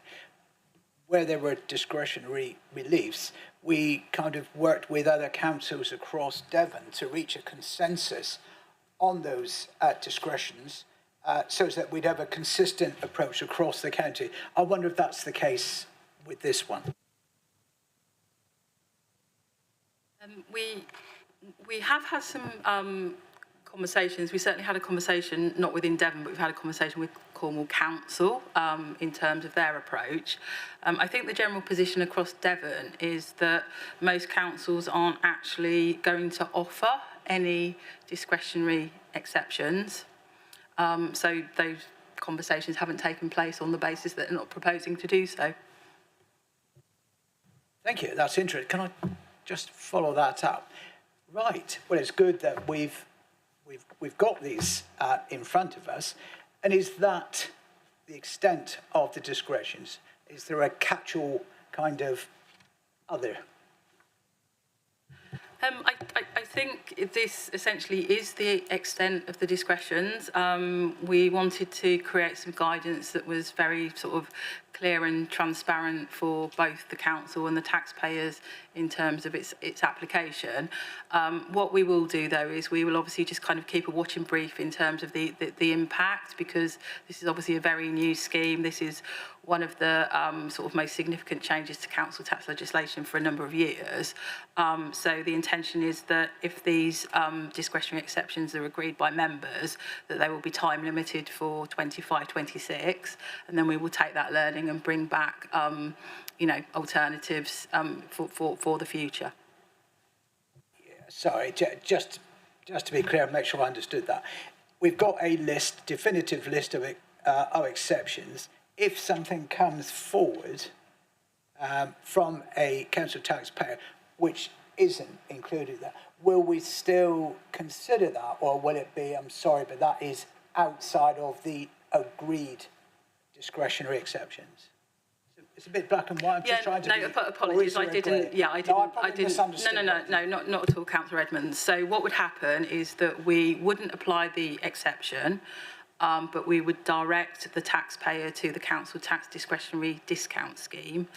where there were discretionary reliefs, we kind of worked with other councils across Devon to reach a consensus on those discretions so that we'd have a consistent approach across the county. I wonder if that's the case with this one. We have had some conversations. We certainly had a conversation, not within Devon, but we've had a conversation with Cornwall Council in terms of their approach. I think the general position across Devon is that most councils aren't actually going to offer any discretionary exceptions. So those conversations haven't taken place on the basis that they're not proposing to do so. Thank you. That's interesting. Can I just follow that up? Right. Well, it's good that we've got these in front of us. And is that the extent of the discretions? Is there a catch-all kind of other? I think this essentially is the extent of the discretions. We wanted to create some guidance that was very sort of clear and transparent for both the council and the taxpayers in terms of its application. What we will do though is we will obviously just kind of keep a watching brief in terms of the impact, because this is obviously a very new scheme. This is one of the sort of most significant changes to council tax legislation for a number of years. So the intention is that if these discretionary exceptions are agreed by members, that they will be time limited for 25-26, and then we will take that learning and bring back, alternatives for the future. Sorry, just to be clear and make sure I understood that. We've got a list, definitive list of exceptions. If something comes forward from a council taxpayer which isn't included there, will we still consider that, or will it be, I'm sorry, but that is outside of the agreed discretionary exceptions? It's a bit black and white. I'm just trying to. Apologies. I didn't. Clear. I didn't. No, not at all, Councillor Edmonds. So what would happen is that we wouldn't apply the exception, but we would direct the taxpayer to the council tax discretionary discount scheme,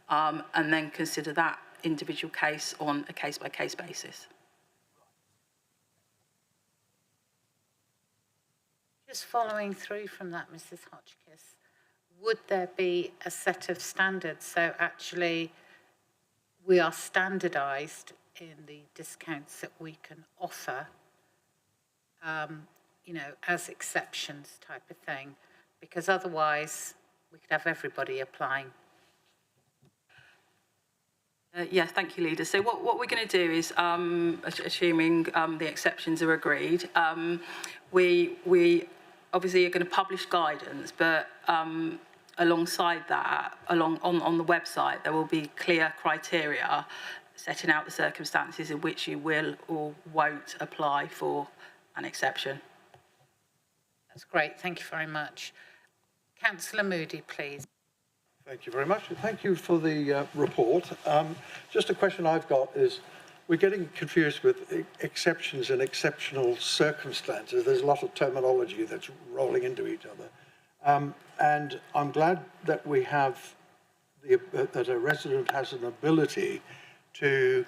and then consider that individual case on a case-by-case basis. Just following through from that, Mrs. Hotchkiss, would there be a set of standards? So actually, we are standardised in the discounts that we can offer, as exceptions type of thing, because otherwise we could have everybody applying. Yes, thank you, Leader. So what we're going to do is, assuming the exceptions are agreed, we obviously are going to publish guidance, but alongside that, on the website, there will be clear criteria setting out the circumstances in which you will or won't apply for an exception. That's great. Thank you very much. Councillor Moody, please. Thank you very much. Thank you for the report. Just a question I've got is, we're getting confused with exceptions and exceptional circumstances. There's a lot of terminology that's rolling into each other. And I'm glad that we have that a resident has an ability to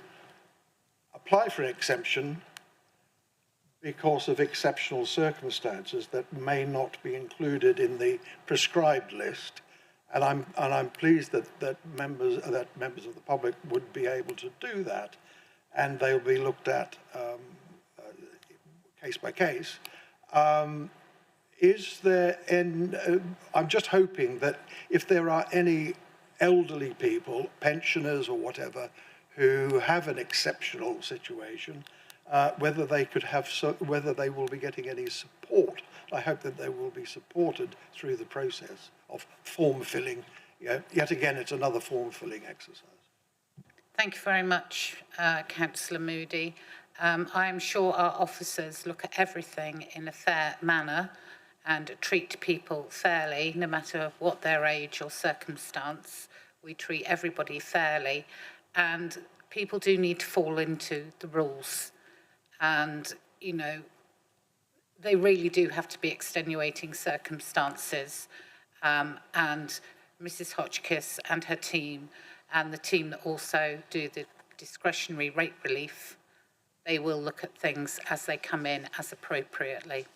apply for an exemption because of exceptional circumstances that may not be included in the prescribed list. And I'm pleased that members of the public would be able to do that, and they'll be looked at case by case. Is there I'm just hoping that if there are any elderly people, pensioners or whatever, who have an exceptional situation, whether they could have, whether they will be getting any support. I hope that they will be supported through the process of form filling. Yet again, it's another form filling exercise. Thank you very much, Councillor Moody. I am sure our officers look at everything in a fair manner and treat people fairly, no matter what their age or circumstance. We treat everybody fairly, and people do need to fall into the rules. And, they really do have to be extenuating circumstances. And Mrs. Hotchkiss and her team, and the team that also do the discretionary rate relief, they will look at things as they come in as appropriately.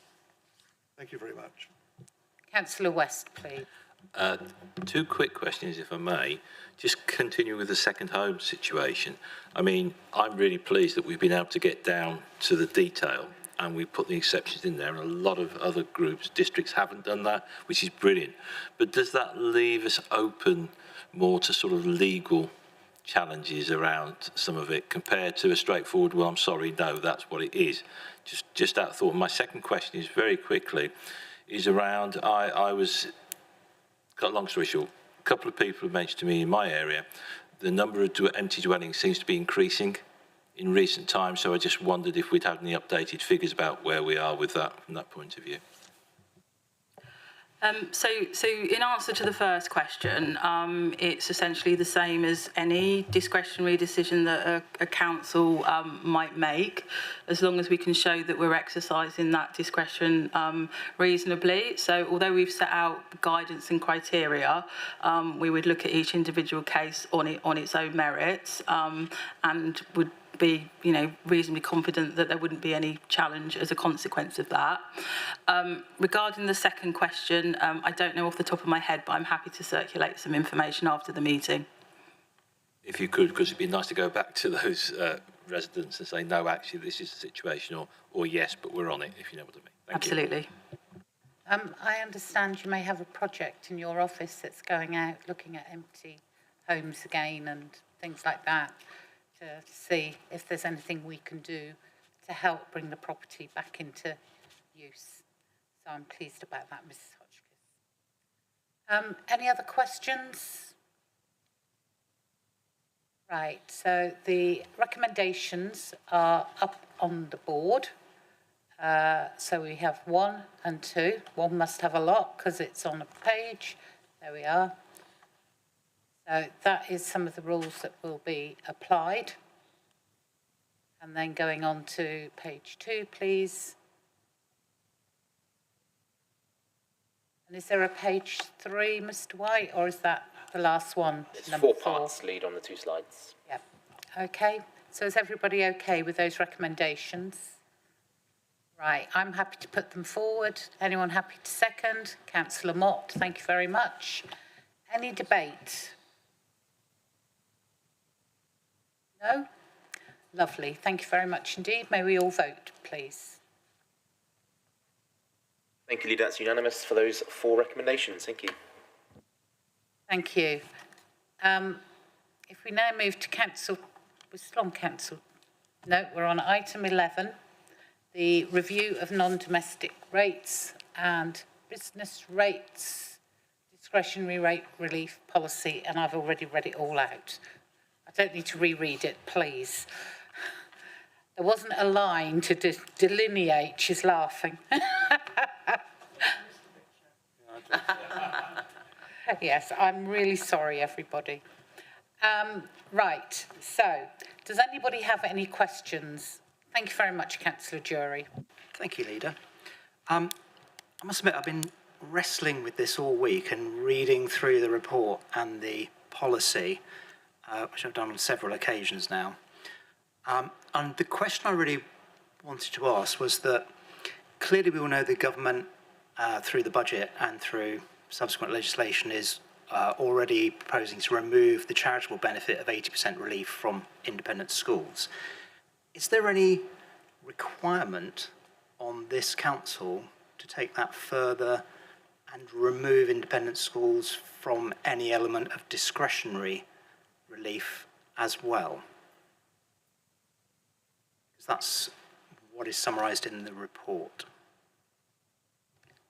Thank you very much. Councillor West, please. Two quick questions, if I may. Just continue with the second home situation. I mean, I'm really pleased that we've been able to get down to the detail and we put the exceptions in there. And a lot of other groups, districts haven't done that, which is brilliant. But does that leave us open more to sort of legal challenges around some of it compared to a straightforward, well, I'm sorry, no, that's what it is? Just that thought. My second question is very quickly, is around, cut a long story short, a couple of people have mentioned to me in my area, the number of empty dwellings seems to be increasing in recent times, so I just wondered if we'd had any updated figures about where we are with that from that point of view. So in answer to the first question, it's essentially the same as any discretionary decision that a council might make, as long as we can show that we're exercising that discretion reasonably. So although we've set out guidance and criteria, we would look at each individual case on its own merits and would be, you know, reasonably confident that there wouldn't be any challenge as a consequence of that. Regarding the second question, I don't know off the top of my head, but I'm happy to circulate some information after the meeting. If you could, because it'd be nice to go back to those residents and say, no, actually, this is the situation, or yes, but we're on it, if you know what I mean. Thank you. Absolutely. I understand you may have a project in your office that's going out looking at empty homes again and things like that to see if there's anything we can do to help bring the property back into use. So I'm pleased about that, Mrs. Hotchkiss. Any other questions? Right, so the recommendations are up on the board. So we have 1 and 2. 1 must have a lot because it's on a page. There we are. So that is some of the rules that will be applied. And then going on to page 2, please. And is there a page 3, Mr. White, or is that the last one? There's number 4 4? parts lead on the 2 slides. Yep. Okay. So is everybody okay with those recommendations? Right. I'm happy to put them forward. Anyone happy to second? Councillor Mott, thank you very much. Any debate? No? Lovely. Thank you very much indeed. May we all vote, please? Thank you, Leader. That's unanimous for those 4 recommendations. Thank you. Thank you. If we now move to council, we're still on council. No, we're on item 11, the review of non-domestic rates and business rates, discretionary rate relief policy, and I've already read it all out. I don't need to reread it, please. There wasn't a line to delineate. She's laughing. Yes, I'm really sorry, everybody. Right, so does anybody have any questions? Thank you very much, Councillor Jury. Thank you, Leader. I must admit, I've been wrestling with this all week and reading through the report and the policy, which I've done on several occasions now. And the question I really wanted to ask was that clearly we all know the government, through the budget and through subsequent legislation, is already proposing to remove the charitable benefit of 80% relief from independent schools. Is there any requirement on this council to take that further and remove independent schools from any element of discretionary relief as well? Because that's what is summarised in the report.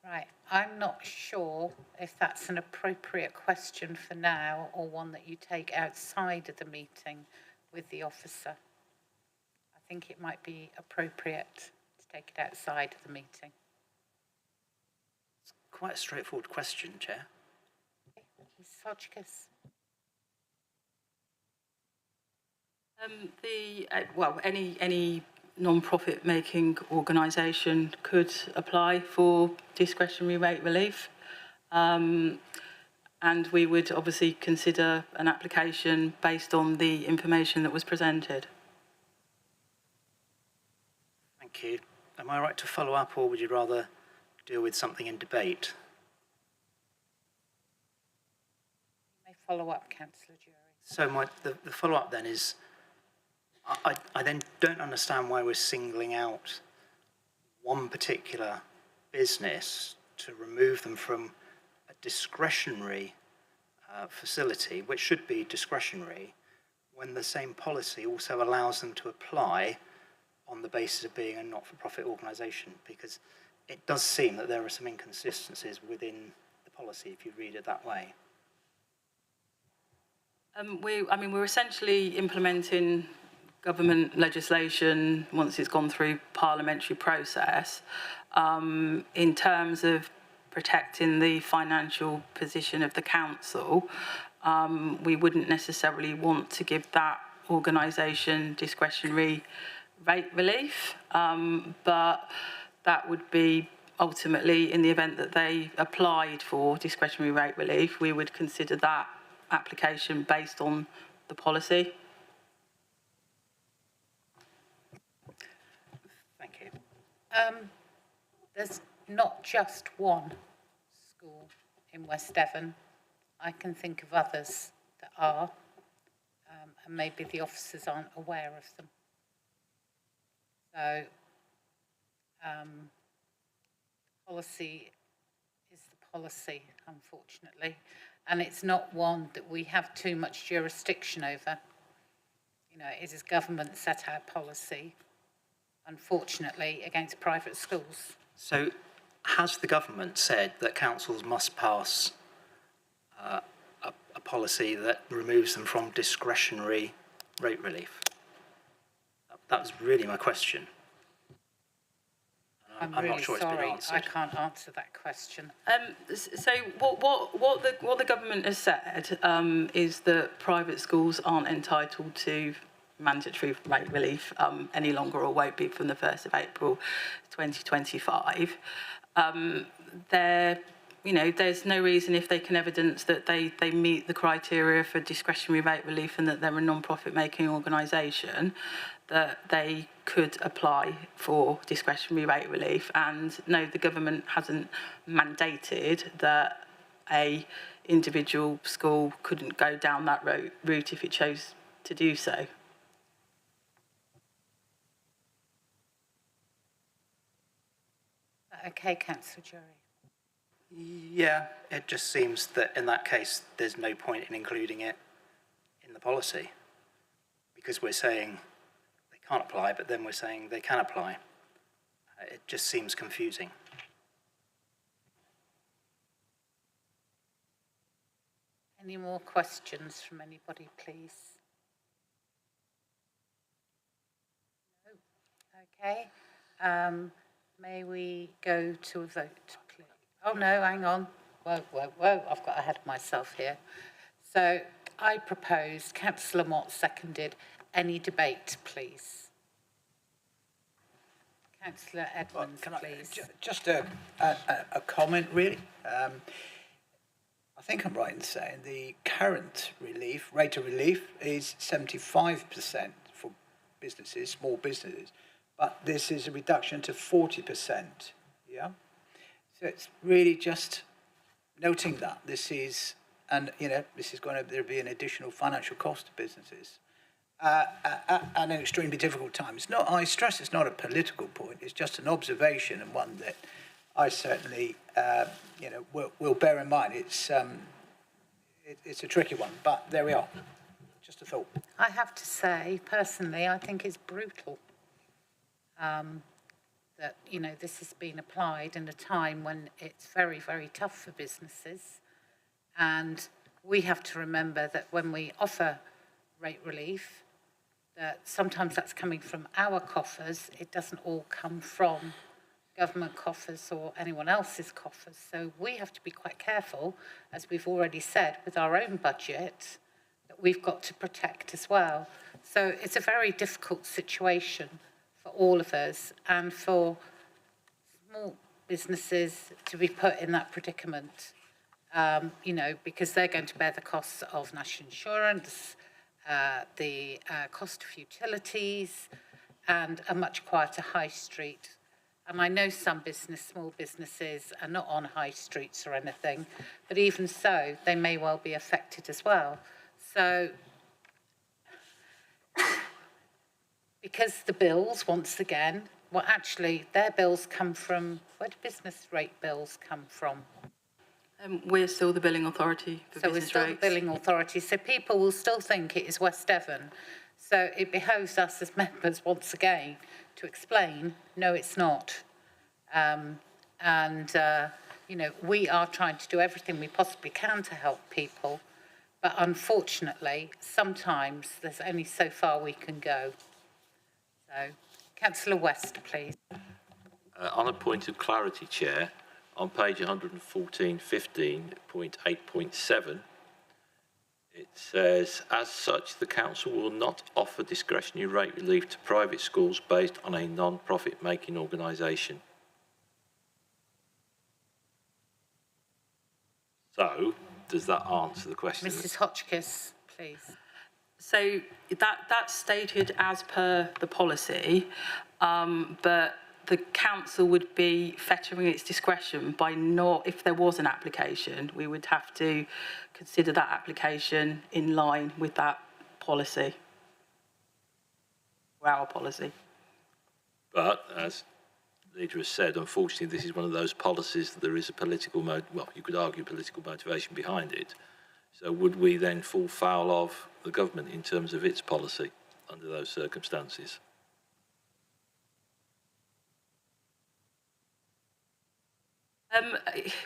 Right, I'm not sure if that's an appropriate question for now or one that you take outside of the meeting with the officer. I think it might be appropriate to take it outside of the meeting. It's quite a straightforward question, Chair. Ms. Hotchkiss. Well, any non-profit making organisation could apply for discretionary rate relief, and we would obviously consider an application based on the information that was presented. Thank you. Am I right to follow up, or would you rather deal with something in debate? You may follow up, Councillor Jury. So the follow-up then is, I then don't understand why we're singling out one particular business to remove them from a discretionary facility, which should be discretionary, when the same policy also allows them to apply on the basis of being a not-for-profit organisation, because it does seem that there are some inconsistencies within the policy if you read it that way. We're essentially implementing government legislation once it's gone through parliamentary process, in terms of protecting the financial position of the council. We wouldn't necessarily want to give that organisation discretionary rate relief, but that would be ultimately, in the event that they applied for discretionary rate relief, we would consider that application based on the policy. There's not just one school in West Devon. I can think of others that are, and maybe the officers aren't aware of them. So, policy is the policy, unfortunately, and it's not one that we have too much jurisdiction over. You know, it is government set out policy, unfortunately, against private schools. So has the government said that councils must pass a policy that removes them from discretionary rate relief? That was really my question. I'm really not sure sorry, it's been answered. I can't answer that question. So what the government has said is that private schools aren't entitled to mandatory rate relief any longer, or won't be from the 1st of April 2025. There's no reason, if they can evidence that they meet the criteria for discretionary rate relief and that they're a non-profit making organisation, that they could apply for discretionary rate relief. And no, the government hasn't mandated that a individual school couldn't go down that route if it chose to do so. Okay, Councillor Jury. Yeah, it just seems that in that case, there's no point in including it in the policy, because we're saying they can't apply, but then we're saying they can apply. It just seems confusing. Any more questions from anybody, please? No? Okay. May we go to a vote, please? Oh, no, hang on. Whoa, I've got ahead of myself here. So I propose, Councillor Mott seconded, any debate, please? Councillor Edmonds, please. Just a comment, really. I think I'm right in saying the current rate of relief is 75% for businesses, small businesses, but this is a reduction to 40%, yeah? So it's really just noting that this is, and this is going to be an additional financial cost to businesses at an extremely difficult time. It's not, I stress, it's not a political point, it's just an observation, and one that I certainly, will bear in mind. It's a tricky one, but there we are. Just a thought. I have to say, personally, I think it's brutal that, this has been applied in a time when it's very, very tough for businesses. And we have to remember that when we offer rate relief, that sometimes that's coming from our coffers. It doesn't all come from government coffers or anyone else's coffers. So we have to be quite careful, as we've already said, with our own budget, that we've got to protect as well. So it's a very difficult situation for all of us, and for small businesses to be put in that predicament, because they're going to bear the costs of national insurance, the cost of utilities, and a much quieter high street. And I know some small businesses are not on high streets or anything, but even so, they may well be affected as well. So, because the bills, once again, well, actually, their bills come from, where do business rate bills come from? We're still the billing authority for business rates. So we're still the billing authority, so people will still think it is West Devon. So it behoves us as members, once again, to explain, no, it's not. We are trying to do everything we possibly can to help people, but unfortunately, sometimes there's only so far we can go. So, Councillor West, please. On a point of clarity, Chair, on page 114.15.8.7, it says, as such, the council will not offer discretionary rate relief to private schools based on a non-profit making organisation. So, does that answer the question? Mrs. Hotchkiss, please. So that's stated as per the policy, but the council would be fettering its discretion by not, if there was an application, we would have to consider that application in line with that policy, or our policy. But as the leader has said, unfortunately, this is one of those policies that there is a political, well, you could argue political motivation behind it. So would we then fall foul of the government in terms of its policy under those circumstances?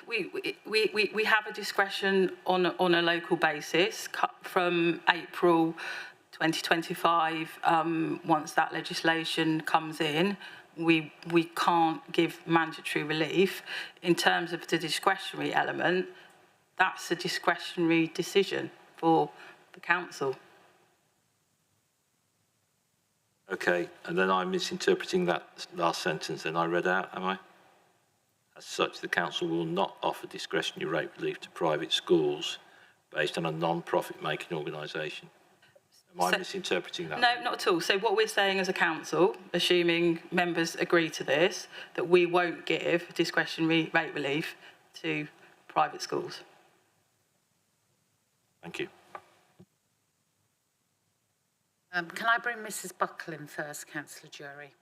We have a discretion on a local basis from April 2025. Once that legislation comes in, we can't give mandatory relief. In terms of the discretionary element, that's a discretionary decision for the council. Okay, and then I'm misinterpreting that last sentence then I read out, am I? As such, the council will not offer discretionary rate relief to private schools based on a non-profit making organisation. Am I misinterpreting that? No, not at all. So what we're saying as a council, assuming members agree to this, that we won't give discretionary rate relief to private schools. Thank you. Can I bring Mrs Buckle in first, Councillor Jury?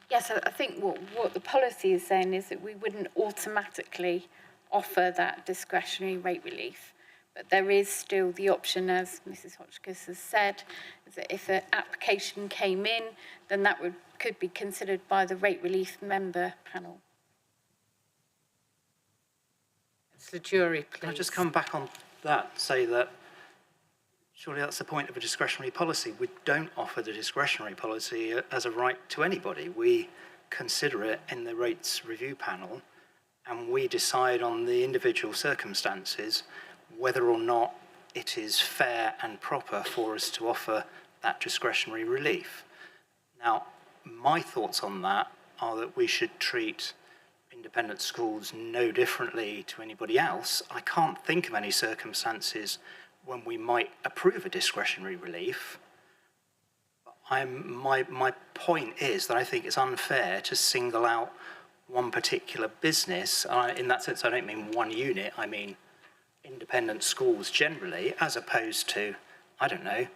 Yes, I think what the policy is saying is that we wouldn't automatically offer that discretionary rate relief. But there is still the option, as Mrs Hotchkiss has said, is that if an application came in, then that could be considered by the rate relief member panel. Councillor Jury, please. Can I just come back on that, say that surely that's the point of a discretionary policy. We don't offer the discretionary policy as a right to anybody. We consider it in the rates review panel and we decide on the individual circumstances whether or not it is fair and proper for us to offer that discretionary relief. Now, my thoughts on that are that we should treat independent schools no differently to anybody else. I can't think of any circumstances when we might approve a discretionary relief. My point is that I think it's unfair to single out one particular business. In that sense, I don't mean one unit, I mean independent schools generally, as opposed to, I don't know,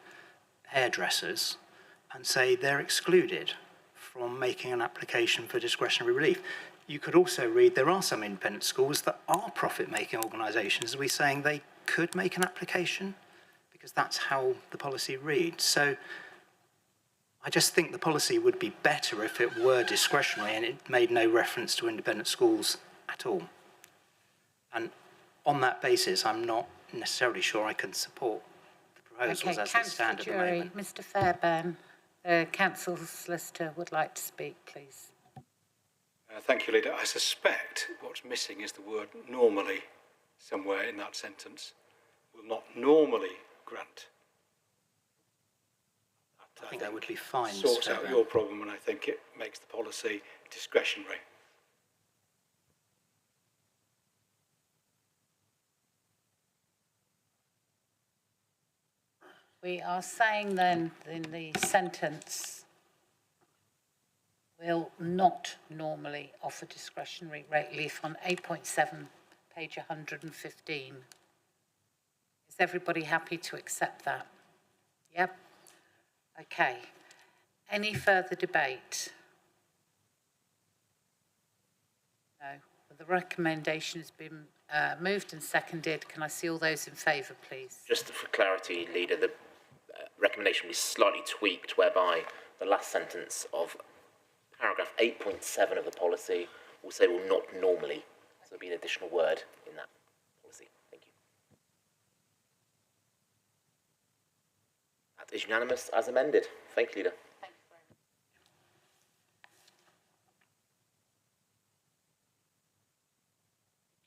hairdressers, and say they're excluded from making an application for discretionary relief. You could also read there are some independent schools that are profit-making organisations. Are we saying they could make an application? Because that's how the policy reads. So I just think the policy would be better if it were discretionary and it made no reference to independent schools at all. And on that basis, I'm not necessarily sure I can support the proposals as they stand at the moment. Mr Fairbairn, the council solicitor would like to speak, please. Thank you, Leader. I suspect what's missing is the word normally somewhere in that sentence. Will not normally grant. I think that would be fine. Sorts out your problem, and I think it makes the policy discretionary. We are saying then in the sentence, will not normally offer discretionary rate relief on 8.7, page 115. Is everybody happy to accept that? Yep. Okay. Any further debate? No. The recommendation has been moved and seconded. Can I see all those in favour, please? Just for clarity, Leader, the recommendation was slightly tweaked, whereby the last sentence of paragraph 8.7 of the policy will say will not normally. So there'll be an additional word in that policy. Thank you. That is unanimous as amended. Thank you, Leader.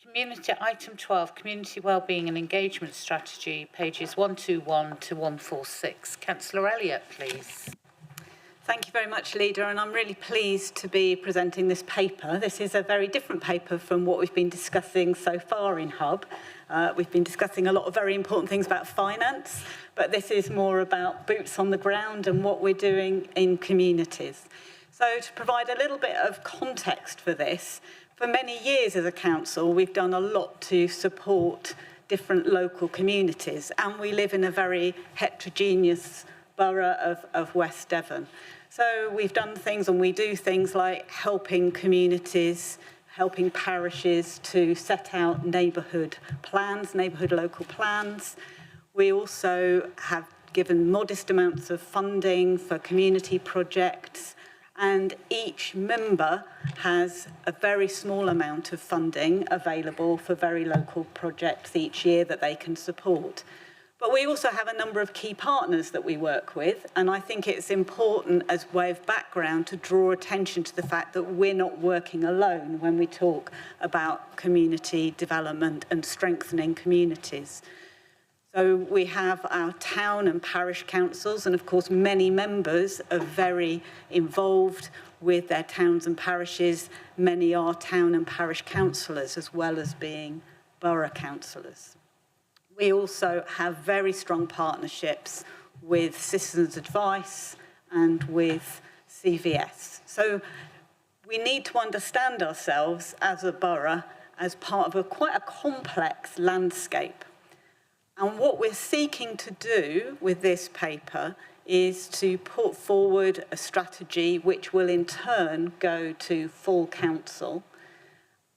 Community, item 12, Community Wellbeing and Engagement Strategy, pages 121 to 146. Councillor Elliott, please. Thank you very much, Leader, and I'm really pleased to be presenting this paper. This is a very different paper from what we've been discussing so far in Hub. We've been discussing a lot of very important things about finance, but this is more about boots on the ground and what we're doing in communities. So to provide a little bit of context for this, for many years as a council, we've done a lot to support different local communities, and we live in a very heterogeneous borough of West Devon. So we've done things, and we do things like helping communities, helping parishes to set out neighbourhood plans, neighbourhood local plans. We also have given modest amounts of funding for community projects, and each member has a very small amount of funding available for very local projects each year that they can support. But we also have a number of key partners that we work with, and I think it's important as way of background to draw attention to the fact that we're not working alone when we talk about community development and strengthening communities. So we have our town and parish councils, and of course many members are very involved with their towns and parishes. Many are town and parish councillors as well as being borough councillors. We also have very strong partnerships with Citizens Advice and with CVS. So we need to understand ourselves as a borough as part of quite a complex landscape. And what we're seeking to do with this paper is to put forward a strategy which will in turn go to full council.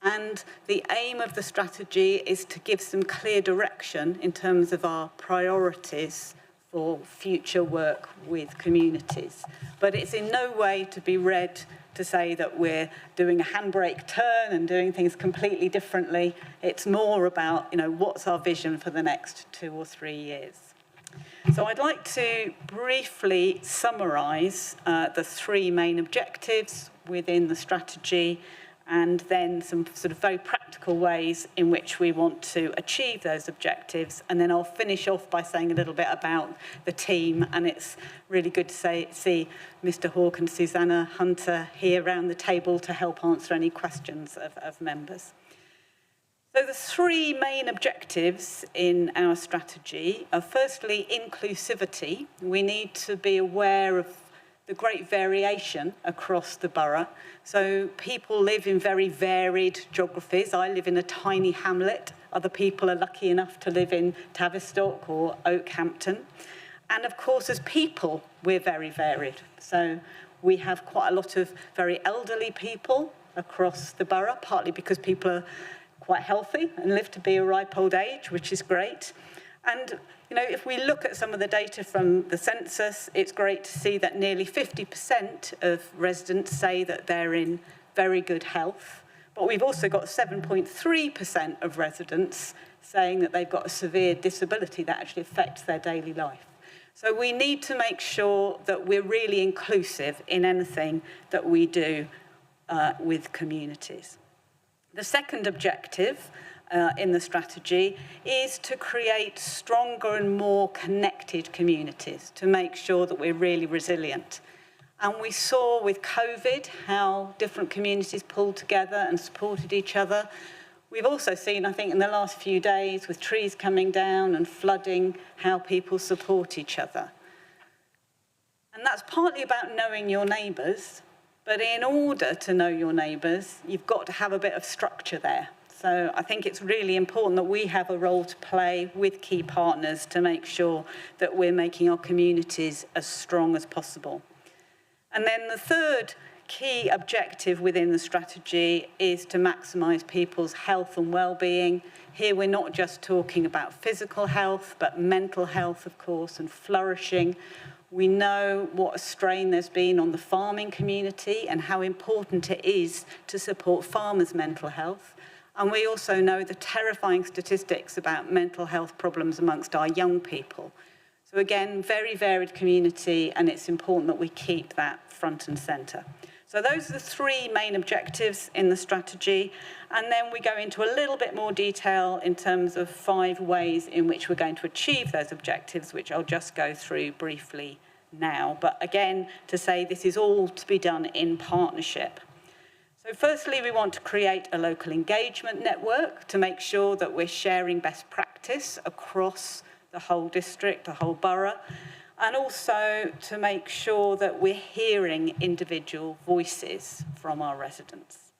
And the aim of the strategy is to give some clear direction in terms of our priorities for future work with communities. But it's in no way to be read to say that we're doing a handbrake turn and doing things completely differently. It's more about, what's our vision for the next 2 or 3 years. So I'd like to briefly summarise the 3 main objectives within the strategy, and then some sort of very practical ways in which we want to achieve those objectives. And then I'll finish off by saying a little bit about the team, and it's really good to see Mr. Hawke and Susanna Hunter here around the table to help answer any questions of members. So the 3 main objectives in our strategy are firstly inclusivity. We need to be aware of the great variation across the borough. So people live in very varied geographies. I live in a tiny hamlet. Other people are lucky enough to live in Tavistock or Oakhampton. And of course, as people, we're very varied. So we have quite a lot of very elderly people across the borough, partly because people are quite healthy and live to be a ripe old age, which is great. And if we look at some of the data from the census, it's great to see that nearly 50% of residents say that they're in very good health. But we've also got 7.3% of residents saying that they've got a severe disability that actually affects their daily life. So we need to make sure that we're really inclusive in anything that we do with communities. The second objective in the strategy is to create stronger and more connected communities to make sure that we're really resilient. And we saw with COVID how different communities pulled together and supported each other. We've also seen, I think, in the last few days with trees coming down and flooding, how people support each other. And that's partly about knowing your neighbours, but in order to know your neighbours, you've got to have a bit of structure there. So I think it's really important that we have a role to play with key partners to make sure that we're making our communities as strong as possible. And then the third key objective within the strategy is to maximise people's health and well-being. Here we're not just talking about physical health, but mental health, of course, and flourishing. We know what a strain there's been on the farming community and how important it is to support farmers' mental health. And we also know the terrifying statistics about mental health problems amongst our young people. So again, very varied community, and it's important that we keep that front and centre. So those are the 3 main objectives in the strategy. And then we go into a little bit more detail in terms of 5 ways in which we're going to achieve those objectives, which I'll just go through briefly now. But again, to say this is all to be done in partnership. So firstly, we want to create a local engagement network to make sure that we're sharing best practice across the whole district, the whole borough. and also to make sure that we're hearing individual voices from our residents.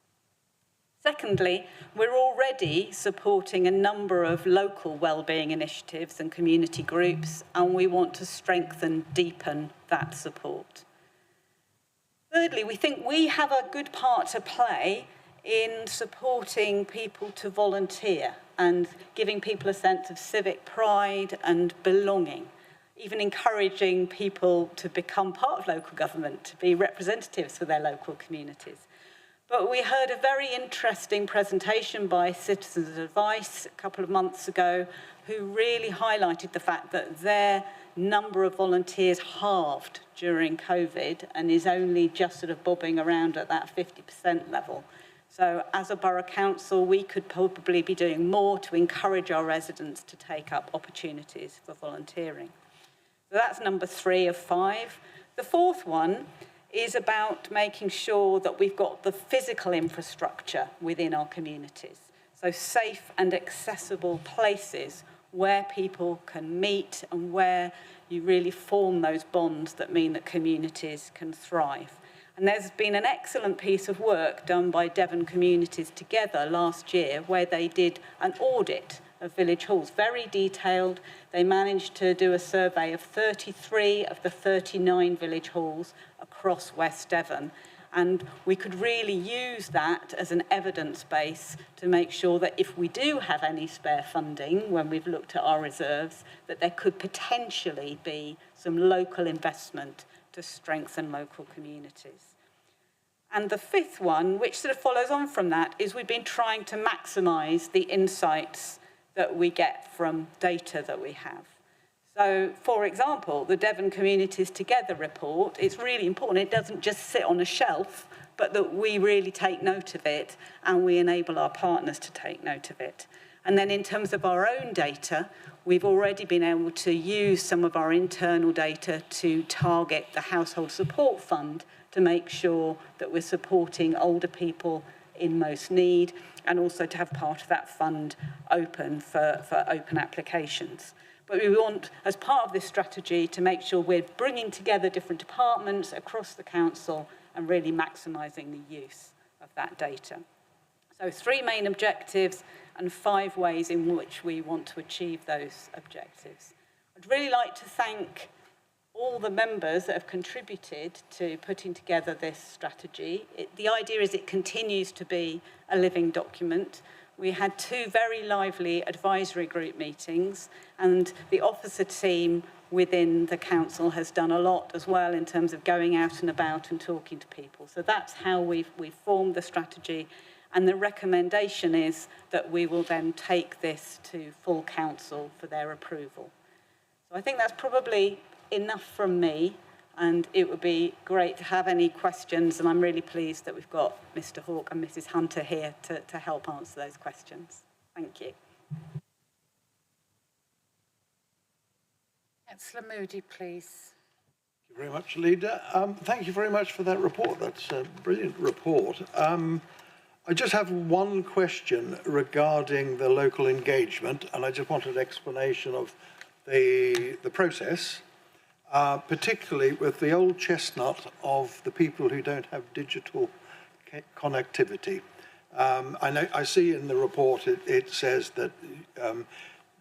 Secondly, we're already supporting a number of local wellbeing initiatives and community groups, and we want to strengthen, deepen that support. Thirdly, we think we have a good part to play in supporting people to volunteer and giving people a sense of civic pride and belonging, even encouraging people to become part of local government, to be representatives for their local communities. But we heard a very interesting presentation by Citizens Advice a couple of months ago, who really highlighted the fact that their number of volunteers halved during COVID and is only just sort of bobbing around at that 50% level. So as a borough council, we could probably be doing more to encourage our residents to take up opportunities for volunteering. So that's number 3 of 5. The fourth one is about making sure that we've got the physical infrastructure within our communities. So safe and accessible places where people can meet and where you really form those bonds that mean that communities can thrive. And there's been an excellent piece of work done by Devon Communities Together last year where they did an audit of village halls, very detailed. They managed to do a survey of 33 of the 39 village halls across West Devon. And we could really use that as an evidence base to make sure that if we do have any spare funding, when we've looked at our reserves, that there could potentially be some local investment to strengthen local communities. And the fifth one, which sort of follows on from that, is we've been trying to maximise the insights that we get from data that we have. So, for example, the Devon Communities Together report, it's really important. It doesn't just sit on a shelf, but that we really take note of it and we enable our partners to take note of it. And then in terms of our own data, we've already been able to use some of our internal data to target the Household Support Fund to make sure that we're supporting older people in most need, and also to have part of that fund open for open applications. But we want, as part of this strategy, to make sure we're bringing together different departments across the council and really maximising the use of that data. So 3 main objectives and 5 ways in which we want to achieve those objectives. I'd really like to thank all the members that have contributed to putting together this strategy. The idea is it continues to be a living document. We had 2 very lively advisory group meetings, and the officer team within the council has done a lot as well in terms of going out and about and talking to people. So that's how we've formed the strategy, and the recommendation is that we will then take this to full council for their approval. So I think that's probably enough from me, and it would be great to have any questions, and I'm really pleased that we've got Mr. Hawke and Mrs. Hunter here to help answer those questions. Thank you. Councillor Moody, please. Thank you very much, Leader. Thank you very much for that report. That's a brilliant report. I just have one question regarding the local engagement, and I just wanted an explanation of the process. Particularly with the old chestnut of the people who don't have digital connectivity. I see in the report it says that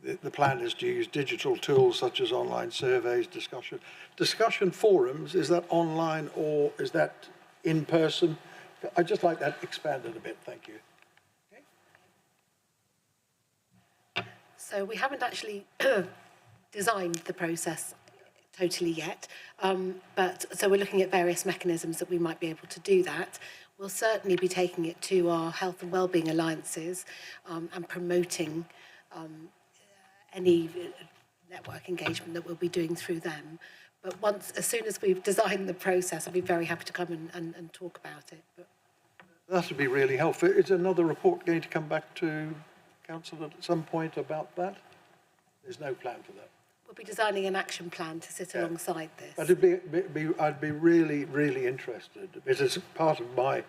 the plan is to use digital tools such as online surveys, discussion forums. Is that online or is that in person? I'd just like that expanded a bit. Thank you. Okay. So we haven't actually designed the process totally yet, but so we're looking at various mechanisms that we might be able to do that. We'll certainly be taking it to our health and wellbeing alliances and promoting any network engagement that we'll be doing through them. But as soon as we've designed the process, I'll be very happy to come and talk about it. But that would be really helpful. Is another report going to come back to council at some point about that? There's no plan for that. We'll be designing an action plan to sit alongside this. But I'd be really, really interested, because it's part of my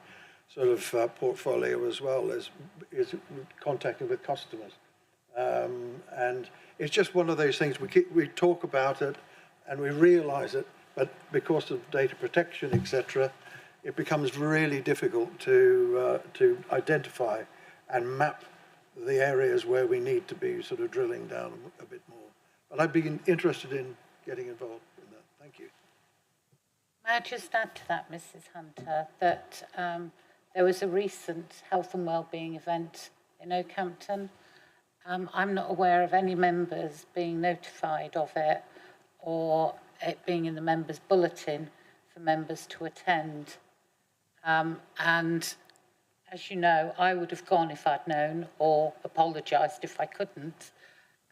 sort of portfolio as well, is contacting with customers. And it's just one of those things, we talk about it, and we realise it, but because of data protection, etc., it becomes really difficult to identify and map the areas where we need to be sort of drilling down a bit more. But I'd be interested in getting involved in that. Thank you. May I just add to that, Mrs. Hunter, that there was a recent health and wellbeing event in Oakhampton. I'm not aware of any members being notified of it or it being in the members' bulletin for members to attend. And as you know, I would have gone if I'd known, or apologised if I couldn't.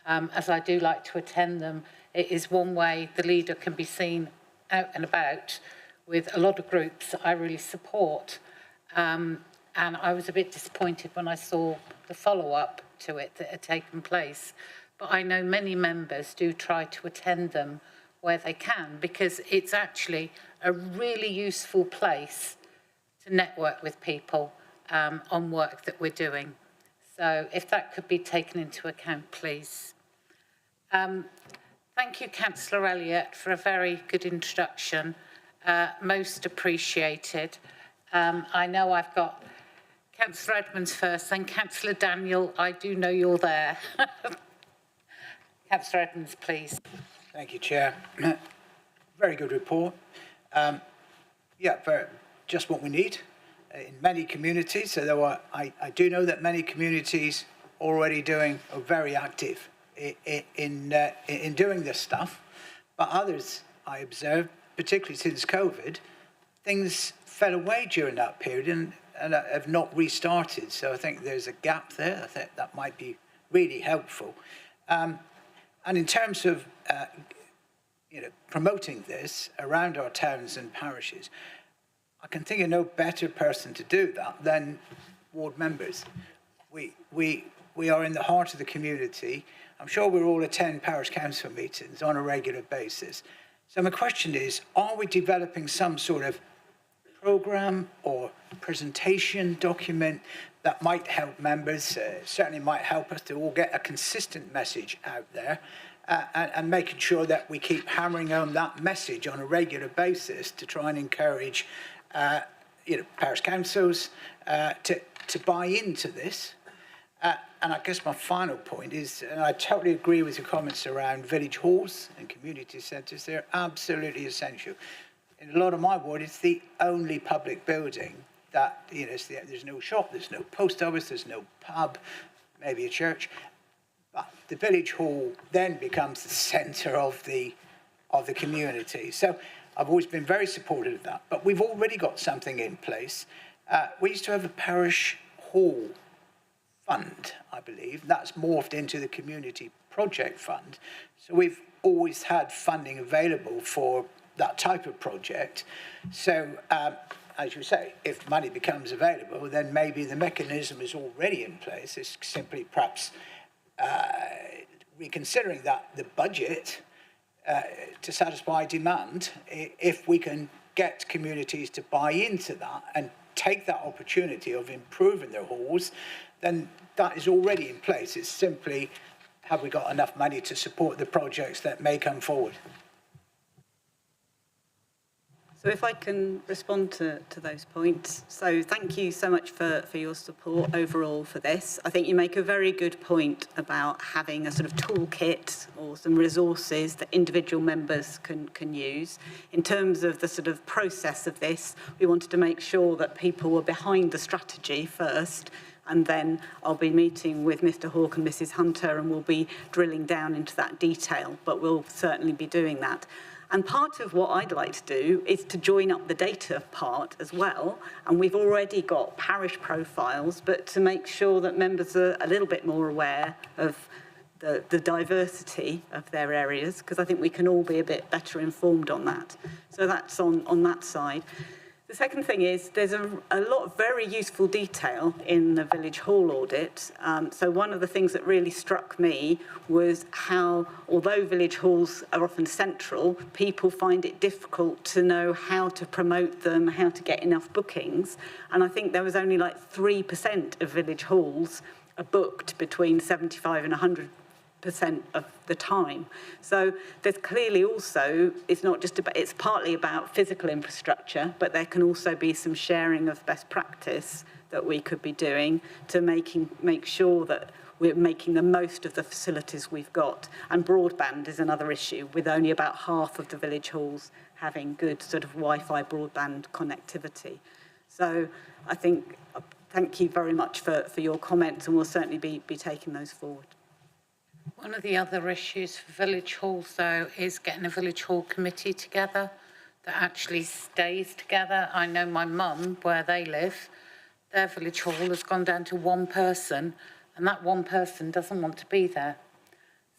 As I do like to attend them, it is one way the leader can be seen out and about with a lot of groups that I really support. And I was a bit disappointed when I saw the follow-up to it that had taken place. But I know many members do try to attend them where they can, because it's actually a really useful place to network with people on work that we're doing. So if that could be taken into account, please. Thank you, Councillor Elliott, for a very good introduction. Most appreciated. I know I've got Councillor Edmonds first, then Councillor Daniel. I do know you're there. Councillor Edmonds, please. Thank you, Chair. Very good report. Yeah, just what we need in many communities. So I do know that many communities already are very active in doing this stuff, but others I observed, particularly since COVID, things fell away during that period and have not restarted. So I think there's a gap there. I think that might be really helpful. And in terms of promoting this around our towns and parishes, I can think of no better person to do that than ward members. We are in the heart of the community. I'm sure we all attend parish council meetings on a regular basis. So my question is, are we developing some sort of programme or presentation document that might help members, certainly might help us to all get a consistent message out there, and making sure that we keep hammering on that message on a regular basis to try and encourage parish councils to buy into this. And I guess my final point is, and I totally agree with your comments around village halls and community centres. They're absolutely essential. In a lot of my ward, it's the only public building that, there's no shop, there's no post office, there's no pub, maybe a church. But the village hall then becomes the centre of the community. So I've always been very supportive of that. But we've already got something in place. We used to have a parish hall fund, I believe. That's morphed into the community project fund. So we've always had funding available for that type of project. So, as you say, if money becomes available, then maybe the mechanism is already in place. It's simply perhaps reconsidering the budget to satisfy demand. If we can get communities to buy into that and take that opportunity of improving their halls, then that is already in place. It's simply, have we got enough money to support the projects that may come forward? So if I can respond to those points. So thank you so much for your support overall for this. I think you make a very good point about having a sort of toolkit or some resources that individual members can use. In terms of the sort of process of this, we wanted to make sure that people were behind the strategy first, and then I'll be meeting with Mr. Hawke and Mrs. Hunter, and we'll be drilling down into that detail, but we'll certainly be doing that. And part of what I'd like to do is to join up the data part as well. And we've already got parish profiles, but to make sure that members are a little bit more aware of the diversity of their areas, because I think we can all be a bit better informed on that. So that's on that side. The second thing is there's a lot of very useful detail in the village hall audit. So one of the things that really struck me was how, although village halls are often central, people find it difficult to know how to promote them, how to get enough bookings. And I think there was only like 3% of village halls are booked between 75 and 100% 90% of the time. So there's clearly also, it's not just about, it's partly about physical infrastructure, but there can also be some sharing of best practice that we could be doing to make sure that we're making the most of the facilities we've got. And broadband is another issue, with only about half of the village halls having good sort of Wi-Fi broadband connectivity. So I think, thank you very much for your comments, and we'll certainly be taking those forward. One of the other issues for village halls, though, is getting a village hall committee together that actually stays together. I know my mum, where they live, their village hall has gone down to one person, and that one person doesn't want to be there.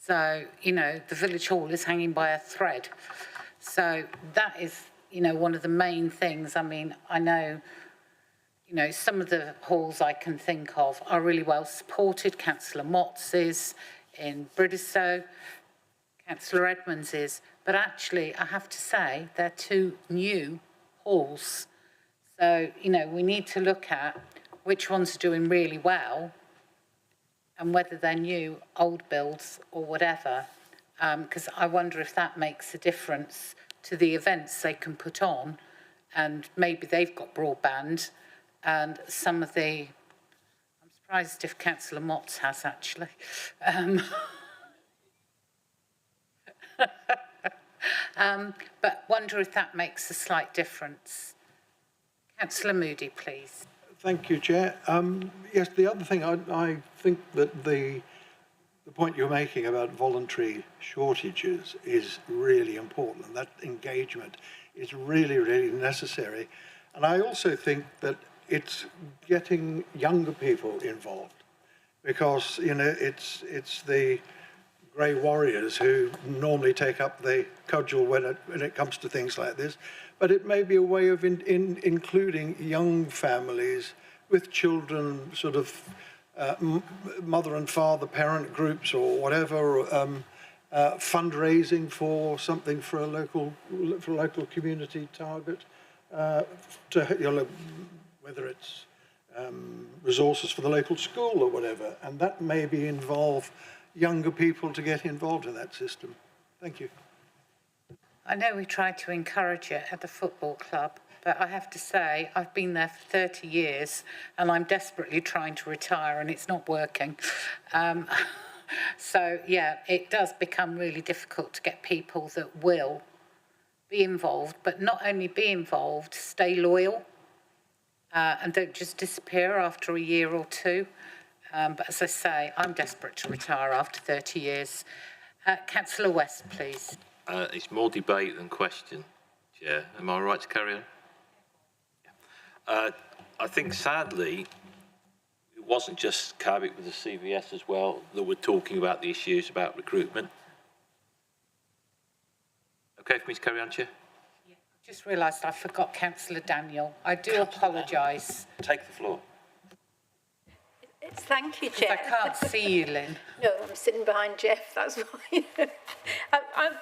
So, you know, the village hall is hanging by a thread. So that is, you know, one of the main things. I mean, I know, you know, some of the halls I can think of are really well supported. Councillor Mott's is in Bridistow, Councillor Edmonds is, but actually I have to say they're two new halls. So, you know, we need to look at which ones are doing really well and whether they're new, old builds or whatever, because I wonder if that makes a difference to the events they can put on, and maybe they've got broadband, and some of the, I'm surprised if Councillor Mott's has actually. But wonder if that makes a slight difference. Councillor Moody, please. Thank you, Chair. Yes, the other thing, I think that the point you're making about voluntary shortages is really important, and that engagement is really, really necessary. And I also think that it's getting younger people involved, because, you know, it's the grey warriors who normally take up the cudgel when it comes to things like this. But it may be a way of including young families with children, sort of mother and father parent groups or whatever, fundraising for something for a local community target, to, you know, whether it's resources for the local school or whatever, and that maybe involve younger people to get involved in that system. Thank you. I know we tried to encourage it at the football club, but I have to say I've been there for 30 years and I'm desperately trying to retire and it's not working. So, yeah, it does become really difficult to get people that will be involved, but not only be involved, stay loyal and don't just disappear after a year or two. But as I say, I'm desperate to retire after 30 years. Councillor West, please. It's more debate than question, Chair. Am I right to carry on? Yeah. I think, sadly, it wasn't just Cabot with the CVS as well that were talking about the issues about recruitment. Okay for me to carry on, Chair? Yeah. I just realised I forgot Councillor Daniel. I do apologise. Take the floor. Thank you, Chair. I can't see you, Lynn. No, I'm sitting behind Jeff, that's why.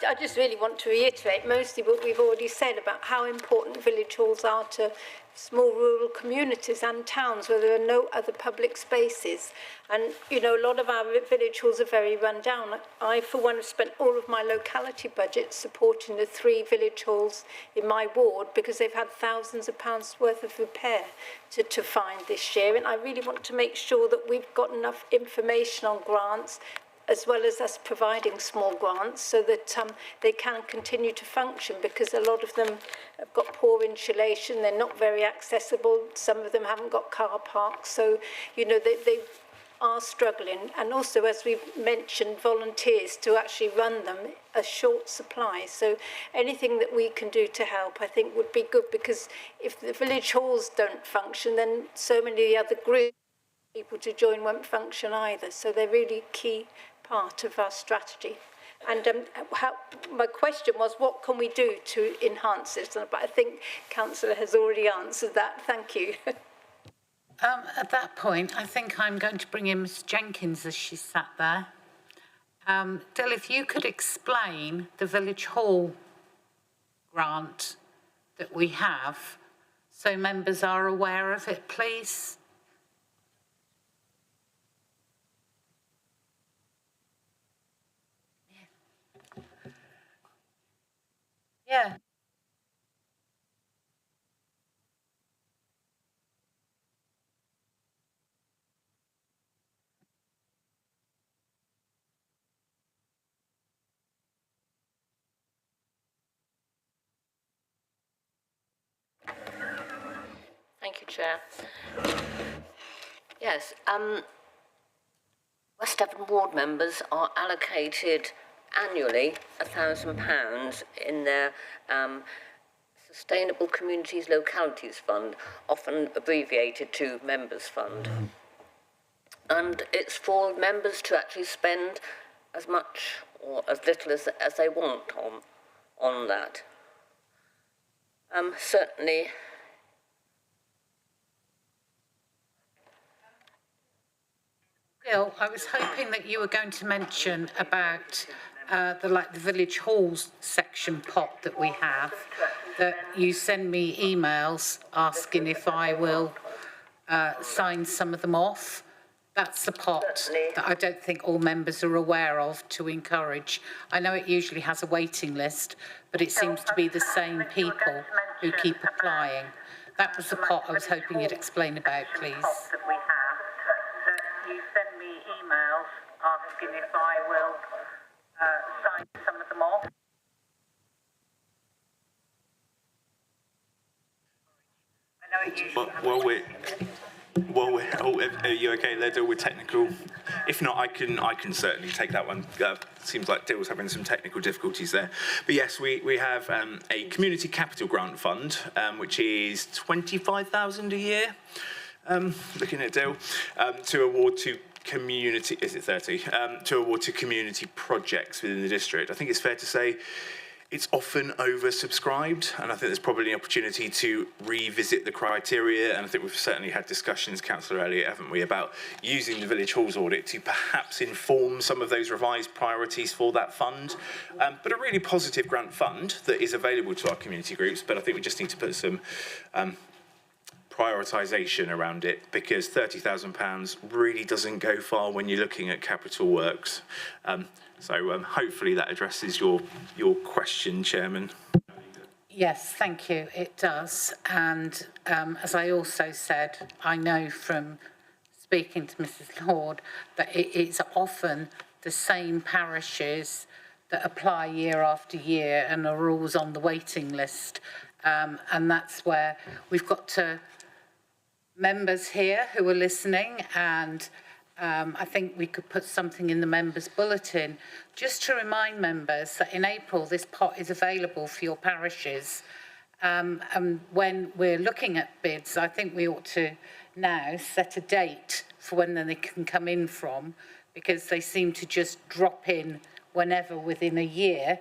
I just really want to reiterate mostly what we've already said about how important village halls are to small rural communities and towns where there are no other public spaces. And, you know, a lot of our village halls are very run down. I, for one, have spent all of my locality budget supporting the 3 village halls in my ward because they've had thousands of pounds worth of repair to find this year. And I really want to make sure that we've got enough information on grants, as well as us providing small grants, so that they can continue to function, because a lot of them have got poor insulation, they're not very accessible, some of them haven't got car parks, so, you know, they are struggling. And also, as we've mentioned, volunteers to actually run them a short supply. So anything that we can do to help, I think, would be good, because if the village halls don't function, then so many other groups, people to join won't function either. So they're really key part of our strategy. And my question was, what can we do to enhance this? But I think Councillor has already answered that. Thank you. At that point, I think I'm going to bring in Ms Jenkins as she sat there. Dill, if you could explain the village hall grant that we have, so members are aware of it, please. Yeah. Thank you, Chair. Yes, West Devon ward members are allocated annually £1,000 in their Sustainable Communities Localities Fund, often abbreviated to Members Fund. And it's for members to actually spend as much or as little as they want on that. Certainly, Bill, I was hoping that you were going to mention about the village halls section pot that we have, that you send me emails asking if I will sign some of them off. That's the pot that I don't think all members are aware of to encourage. I know it usually has a waiting list, but it seems to be the same people who keep applying. That was the pot I was hoping you'd explain about, please. You send me emails asking if I will sign some of them off. I know it usually are you okay there, Dill, with technical? If not, I can certainly take that one. Seems like Dill's having some technical difficulties there. But yes, we have a community capital grant fund, which is £25,000 a year. Looking at Dill, to award to community, is it 30? To award to community projects within the district. I think it's fair to say it's often oversubscribed, and I think there's probably an opportunity to revisit the criteria, and I think we've certainly had discussions, Councillor Elliott, haven't we, about using the Village Halls audit to perhaps inform some of those revised priorities for that fund. But a really positive grant fund that is available to our community groups, but I think we just need to put some prioritisation around it, because £30,000 really doesn't go far when you're looking at capital works. So hopefully that addresses your question, Chairman. Yes, thank you. It does. And as I also said, I know from speaking to Mrs. Lord that it's often the same parishes that apply year after year and are always on the waiting list. And that's where we've got to members here who are listening, and I think we could put something in the members' bulletin just to remind members that in April this pot is available for your parishes. And when we're looking at bids, I think we ought to now set a date for when they can come in from, because they seem to just drop in whenever within a year.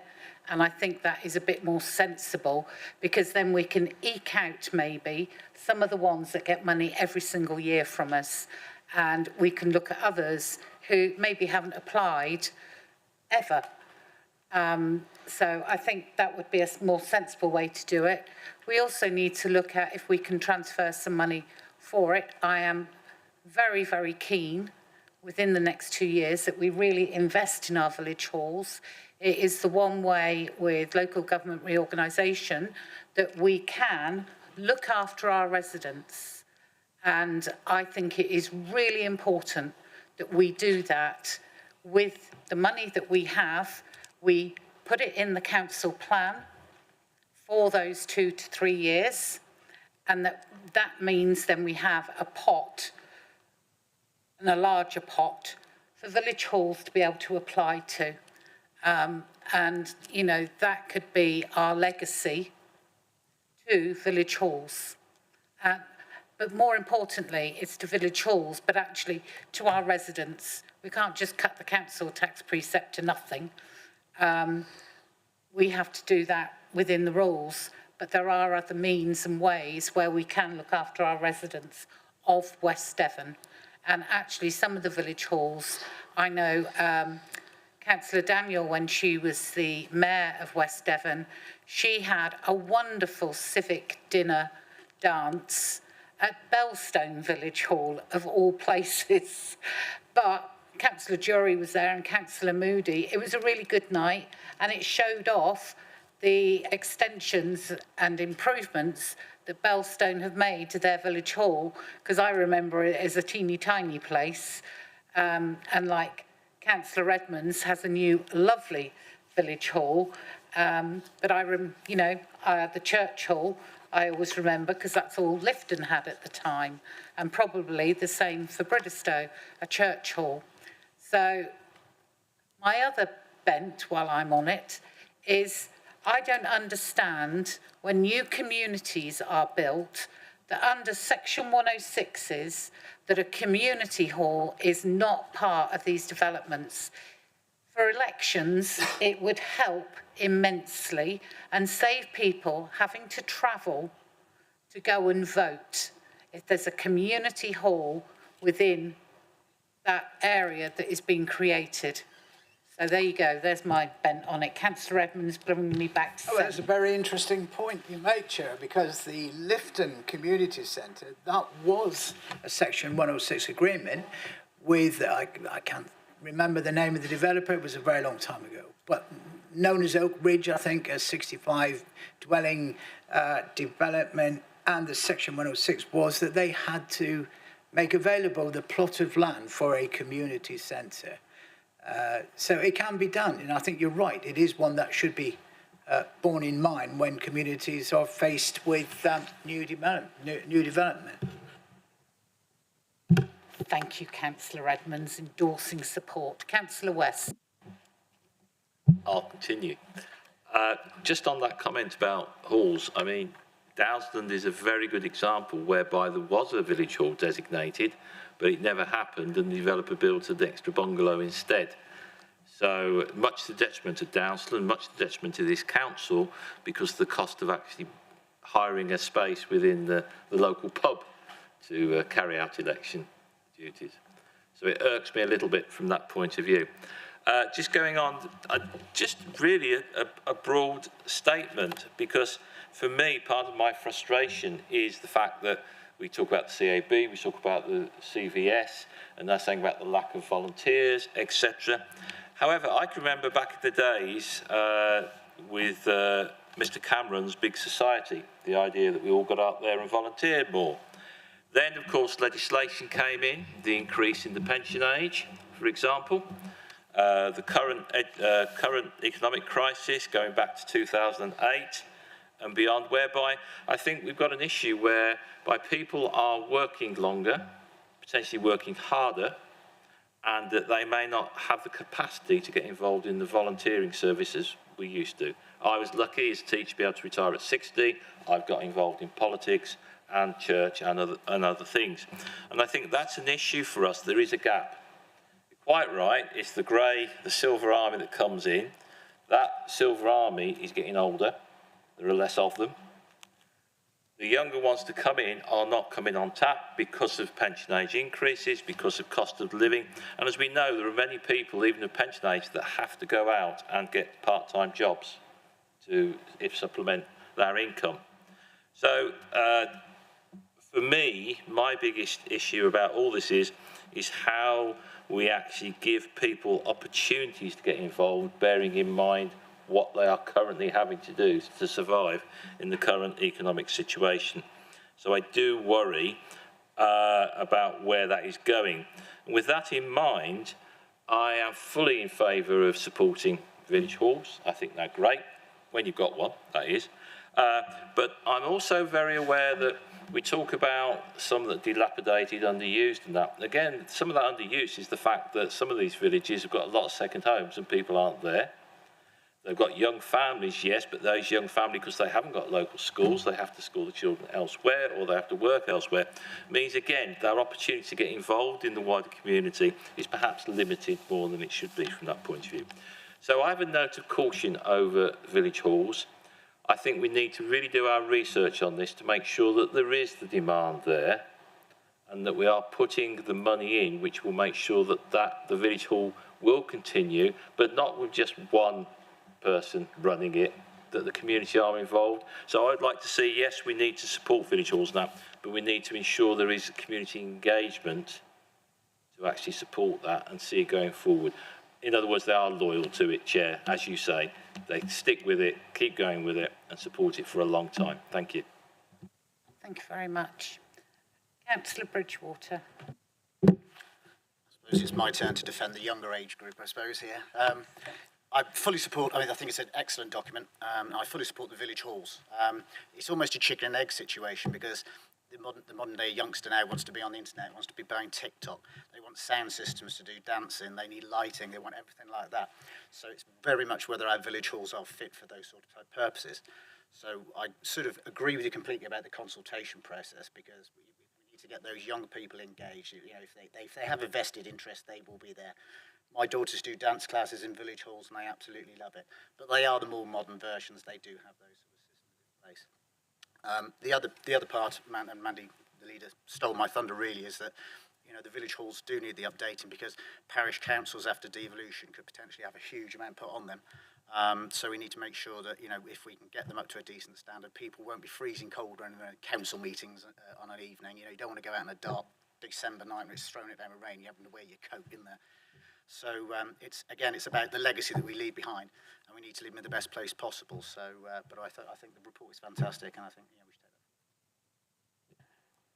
And I think that is a bit more sensible, because then we can eke out maybe some of the ones that get money every single year from us, and we can look at others who maybe haven't applied ever. So I think that would be a more sensible way to do it. We also need to look at if we can transfer some money for it. I am very, very keen within the next 2 years that we really invest in our village halls. It is the one way with local government reorganisation that we can look after our residents. And I think it is really important that we do that with the money that we have. We put it in the council plan for those 2 to 3 years. And that means then we have a pot, and a larger pot, for village halls to be able to apply to. And, you know, that could be our legacy to village halls. But more importantly, it's to village halls, but actually to our residents. We can't just cut the council tax precept to nothing. We have to do that within the rules, but there are other means and ways where we can look after our residents of West Devon. And actually some of the village halls, I know Councillor Daniel, when she was the Mayor of West Devon, she had a wonderful civic dinner dance at Bellstone Village Hall, of all places. But Councillor Jury was there and Councillor Moody. It was a really good night, and it showed off the extensions and improvements that Belstone have made to their village hall, because I remember it as a teeny tiny place, and like Councillor Edmonds has a new lovely village hall, but the church hall I always remember, because that's all Lifton had at the time, and probably the same for Bridestow, a church hall. So my other bent, while I'm on it, is I don't understand when new communities are built that under Section 106s that a community hall is not part of these developments. For elections, it would help immensely and save people having to travel to go and vote if there's a community hall within that area that is being created. So there you go, there's my bent on it. Councillor Edmonds bringing me back to that's a very interesting point you make, Chair, because the Lifton Community Centre, that was a Section 106 agreement with, I can't remember the name of the developer, it was a very long time ago, but known as Oak Ridge, I think, a 65 dwelling development, and the Section 106 was that they had to make available the plot of land for a community centre. So it can be done, and I think you're right, it is one that should be borne in mind when communities are faced with new development. Thank you, Councillor Edmonds, endorsing support. Councillor West. I'll continue. Just on that comment about halls, I mean, Dowsland is a very good example whereby there was a village hall designated, but it never happened, and the developer built an extra bungalow instead. So much to the detriment of Dowsland, much to the detriment of this council, because of the cost of actually hiring a space within the local pub to carry out election duties. So it irks me a little bit from that point of view. Just going on, just really a broad statement, because for me, part of my frustration is the fact that we talk about the CAB, we talk about the CVS, and they're saying about the lack of volunteers, etc. However, I can remember back in the days with Mr. Cameron's Big Society, the idea that we all got out there and volunteered more. Then, of course, legislation came in, the increase in the pension age, for example. The current economic crisis going back to 2008 and beyond, whereby I think we've got an issue whereby people are working longer, potentially working harder, and that they may not have the capacity to get involved in the volunteering services we used to. I was lucky as a teacher to be able to retire at 60. I've got involved in politics and church and other things. And I think that's an issue for us. There is a gap. You're quite right, it's the grey, the Silver Army that comes in. That Silver Army is getting older. There are less of them. The younger ones to come in are not coming on tap because of pension age increases, because of cost of living. And as we know, there are many people, even of pension age, that have to go out and get part-time jobs to supplement their income. So for me, my biggest issue about all this is how we actually give people opportunities to get involved, bearing in mind what they are currently having to do to survive in the current economic situation. So I do worry about where that is going. And with that in mind, I am fully in favour of supporting village halls. I think they're great, when you've got one, that is. But I'm also very aware that we talk about some that are dilapidated, underused and that. Again, some of that underuse is the fact that some of these villages have got a lot of second homes and people aren't there. They've got young families, yes, but those young families, because they haven't got local schools, they have to school the children elsewhere or they have to work elsewhere, means, again, their opportunity to get involved in the wider community is perhaps limited more than it should be from that point of view. So I have a note of caution over village halls. I think we need to really do our research on this to make sure that there is the demand there and that we are putting the money in which will make sure that the village hall will continue, but not with just one person running it, that the community are involved. So I'd like to see, yes, we need to support village halls now, but we need to ensure there is community engagement to actually support that and see it going forward. In other words, they are loyal to it, Chair, as you say. They stick with it, keep going with it, and support it for a long time. Thank you. Thank you very much. Councillor Bridgewater. I suppose it's my turn to defend the younger age group, I suppose, here. I fully support, I think it's an excellent document. I fully support the village halls. It's almost a chicken and egg situation because the modern day youngster now wants to be on the internet, wants to be buying TikTok. They want sound systems to do dancing, they need lighting, they want everything like that. So it's very much whether our village halls are fit for those sort of purposes. So I sort of agree with you completely about the consultation process because we need to get those young people engaged. You know, if they have a vested interest, they will be there. My daughters do dance classes in village halls and they absolutely love it. But they are the more modern versions, they do have those sort of systems in place. The other part, and Mandy, the leader, stole my thunder really, is that the village halls do need the updating because parish councils after devolution could potentially have a huge amount put on them. So we need to make sure that if we can get them up to a decent standard, people won't be freezing cold when council meetings on an evening. You don't want to go out on a dark December night when it's throwing it down with rain. You have to wear your coat in there. So it's about the legacy that we leave behind, and we need to leave them in the best place possible. So, but I think the report is fantastic, and I think we should take that.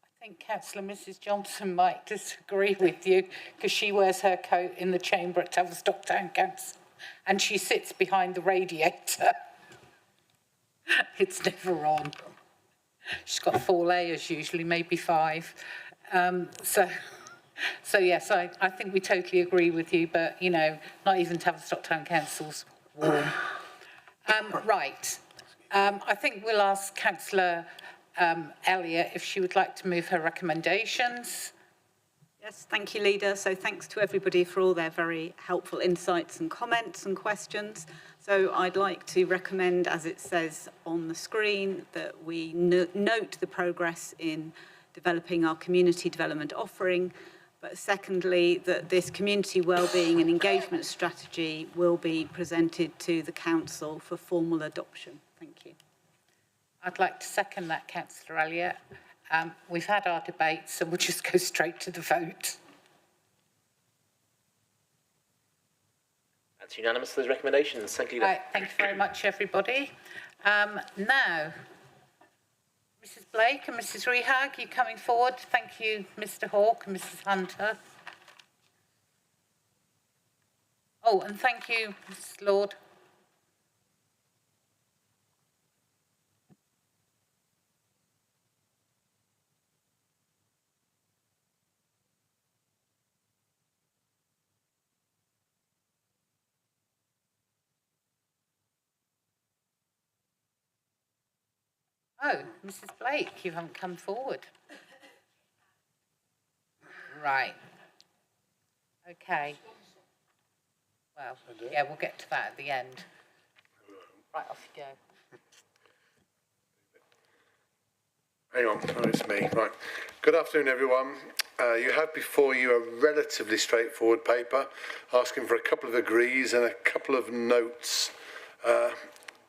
I think Councillor Mrs Johnson might disagree with you because she wears her coat in the chamber at Tavistock Town Council, and she sits behind the radiator. It's never on. She's got 4 layers usually, maybe 5. So yes, I think we totally agree with you, but not even Tavistock Town Council's warm. Right. I think we'll ask Councillor Elliott if she would like to move her recommendations. Yes, thank you, Leader. So thanks to everybody for all their very helpful insights and comments and questions. So I'd like to recommend, as it says on the screen, that we note the progress in developing our community development offering, but secondly, that this community wellbeing and engagement strategy will be presented to the council for formal adoption. Thank you. I'd like to second that, Councillor Elliott. We've had our debate, so we'll just go straight to the vote. That's unanimous, those recommendations. Thank you. Right, thank you very much, everybody. Now, Mrs Blake and Mrs Rehag, you coming forward? Thank you, Mr Hawke and Mrs Hunter. Oh, and thank you, Mrs Lord. Oh, Mrs Blake, you haven't come forward. Right. Okay. Well, yeah, we'll get to that at the end. Right, off you go. Hang on, it's me. Right. Good afternoon, everyone. You have before you a relatively straightforward paper asking for a couple of agrees and a couple of notes.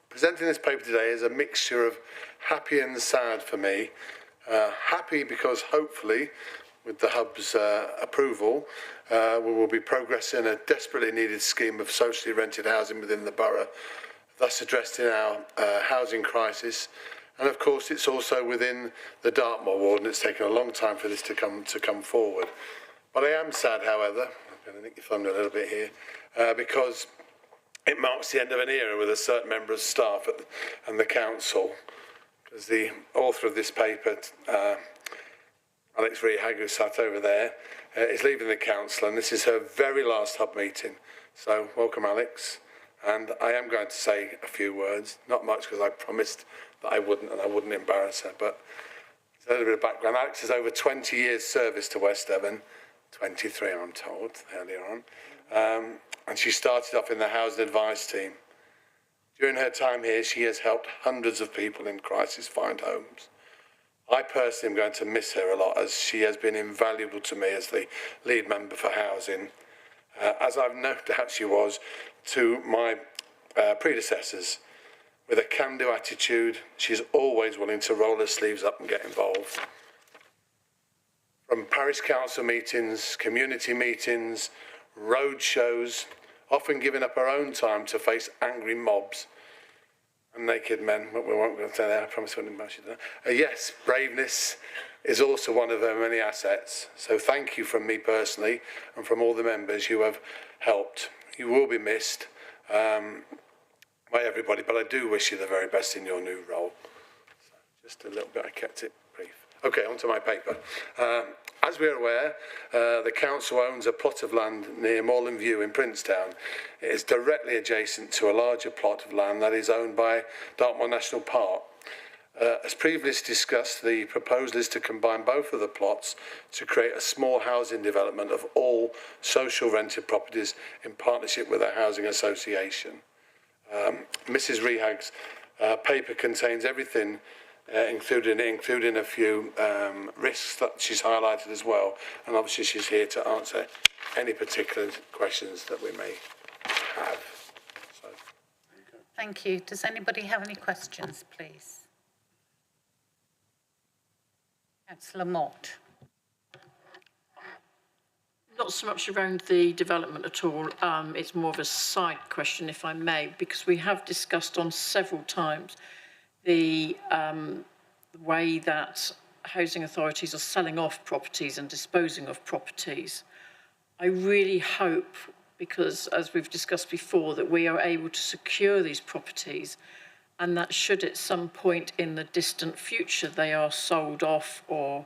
Presenting this paper today is a mixture of happy and sad for me. Happy because hopefully, with the Hub's approval, we will be progressing a desperately needed scheme of socially rented housing within the borough, thus addressing our housing crisis. And of course, it's also within the Dartmoor ward, and it's taken a long time for this to come forward. But I am sad, however, I'm going to nick your thunder a little bit here, because it marks the end of an era with a certain member of staff and the council. Because the author of this paper, Alex Rehag, who sat over there, is leaving the council, and this is her very last Hub meeting. So welcome, Alex. And I am going to say a few words, not much because I promised that I wouldn't, and I wouldn't embarrass her, but a little bit of background. Alex has over 20 years service to West Devon, 23 I'm told, earlier on. And she started off in the housing advice team. During her time here, she has helped hundreds of people in crisis find homes. I personally am going to miss her a lot, as she has been invaluable to me as the lead member for housing, as I've no doubt she was to my predecessors. With a can-do attitude, she's always willing to roll her sleeves up and get involved. From parish council meetings, community meetings, road shows, often giving up our own time to face angry mobs and naked men. But we won't go into that, I promise I won't embarrass you. Yes, braveness is also one of our many assets. So thank you from me personally and from all the members who have helped. You will be missed by everybody, but I do wish you the very best in your new role. So just a little bit, I kept it brief. Okay, onto my paper. As we are aware, the council owns a plot of land near Moreland View in Princetown. It is directly adjacent to a larger plot of land that is owned by Dartmoor National Park. As previously discussed, the proposal is to combine both of the plots to create a small housing development of all social rented properties in partnership with a housing association. Mrs. Rehag's paper contains everything including a few risks that she's highlighted as well, and obviously she's here to answer any particular questions that we may have. So, Thank you. Does anybody have any questions, please? Councillor Mott. Not so much around the development at all. It's more of a side question, if I may, because we have discussed on several times the way that housing authorities are selling off properties and disposing of properties. I really hope, because as we've discussed before, that we are able to secure these properties, and that should at some point in the distant future they are sold off or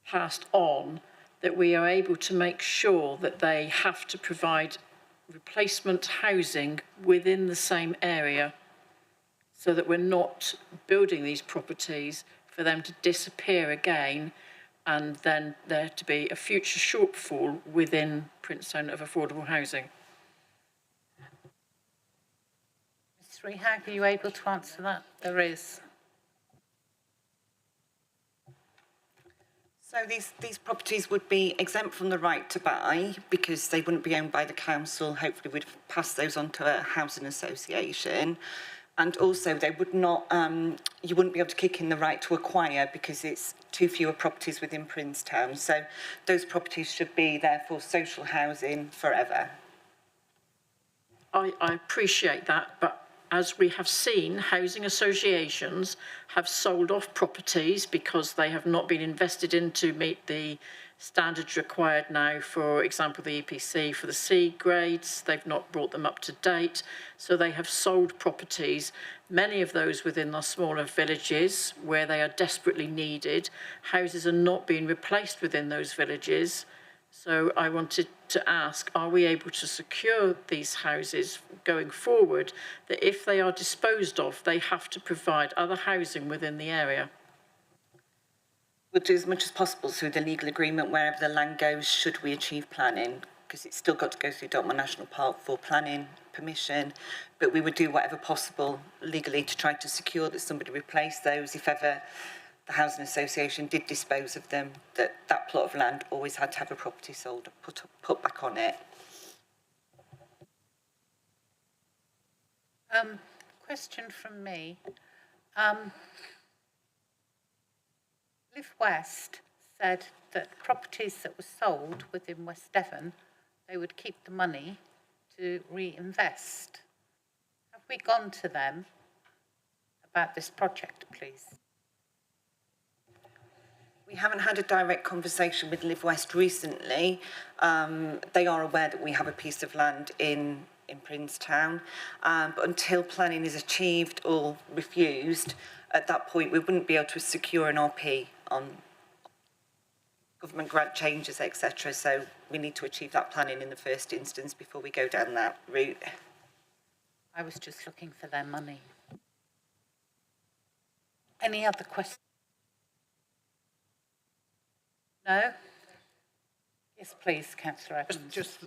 passed on, that we are able to make sure that they have to provide replacement housing within the same area, so that we're not building these properties for them to disappear again and then there to be a future shortfall within Princetown of affordable housing. Ms. Rehag, are you able to answer that? There is. So these properties would be exempt from the right to buy because they wouldn't be owned by the council. Hopefully we'd pass those on to a housing association. And also they would not, you wouldn't be able to kick in the right to acquire because it's too fewer properties within Princetown. So those properties should be there for social housing forever. I appreciate that, but as we have seen, housing associations have sold off properties because they have not been invested in to meet the standards required now, for example, the EPC for the C grades. They've not brought them up to date. So they have sold properties, many of those within the smaller villages where they are desperately needed. Houses are not being replaced within those villages. So I wanted to ask, are we able to secure these houses going forward, that if they are disposed of, they have to provide other housing within the area? We'll do as much as possible through the legal agreement wherever the land goes should we achieve planning, because it's still got to go through Dartmoor National Park for planning permission, but we would do whatever possible legally to try to secure that somebody replace those if ever the housing association did dispose of them, that plot of land always had to have a property sold and put back on it. Question from me. Live West said that properties that were sold within West Devon, they would keep the money to reinvest. Have we gone to them about this project, please? We haven't had a direct conversation with Live West recently. They are aware that we have a piece of land in Princetown, but until planning is achieved or refused, at that point we wouldn't be able to secure an RP on government grant changes, etc. So we need to achieve that planning in the first instance before we go down that route. I was just looking for their money. Any other questions? No? Yes, please, Councillor Evans. Just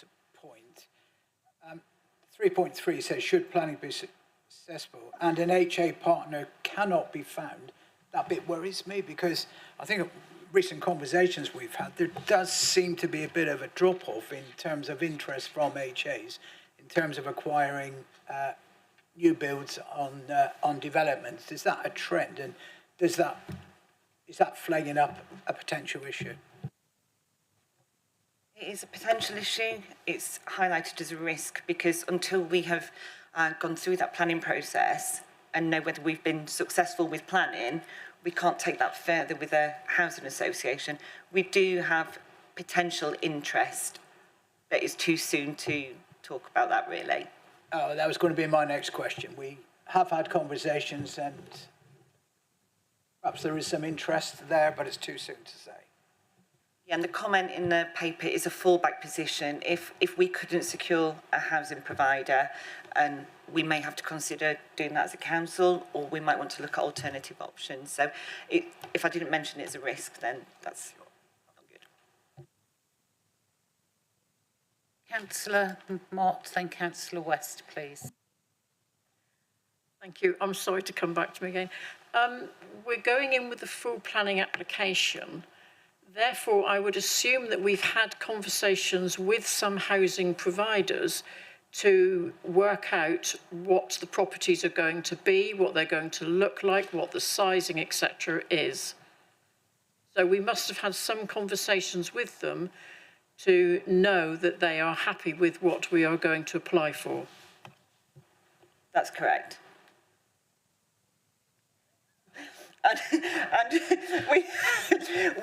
a point. 3.3 says, should planning be successful and an HA partner cannot be found. That bit worries me because I think of recent conversations we've had, there does seem to be a bit of a drop-off in terms of interest from HAs, in terms of acquiring new builds on developments. Is that a trend, and is that flagging up a potential issue? It is a potential issue. It's highlighted as a risk because until we have gone through that planning process and know whether we've been successful with planning, we can't take that further with a housing association. We do have potential interest, but it's too soon to talk about that really. Oh, that was going to be my next question. We have had conversations and perhaps there is some interest there, but it's too soon to say. Yeah, and the comment in the paper is a fallback position. If we couldn't secure a housing provider, and we may have to consider doing that as a council, or we might want to look at alternative options. So if I didn't mention it as a risk, then that's not good. Councillor Mott, then Councillor West, please. Thank you. I'm sorry to come back to me again. We're going in with the full planning application. Therefore, I would assume that we've had conversations with some housing providers to work out what the properties are going to be, what they're going to look like, what the sizing, etc. is. So we must have had some conversations with them to know that they are happy with what we are going to apply for. That's correct. And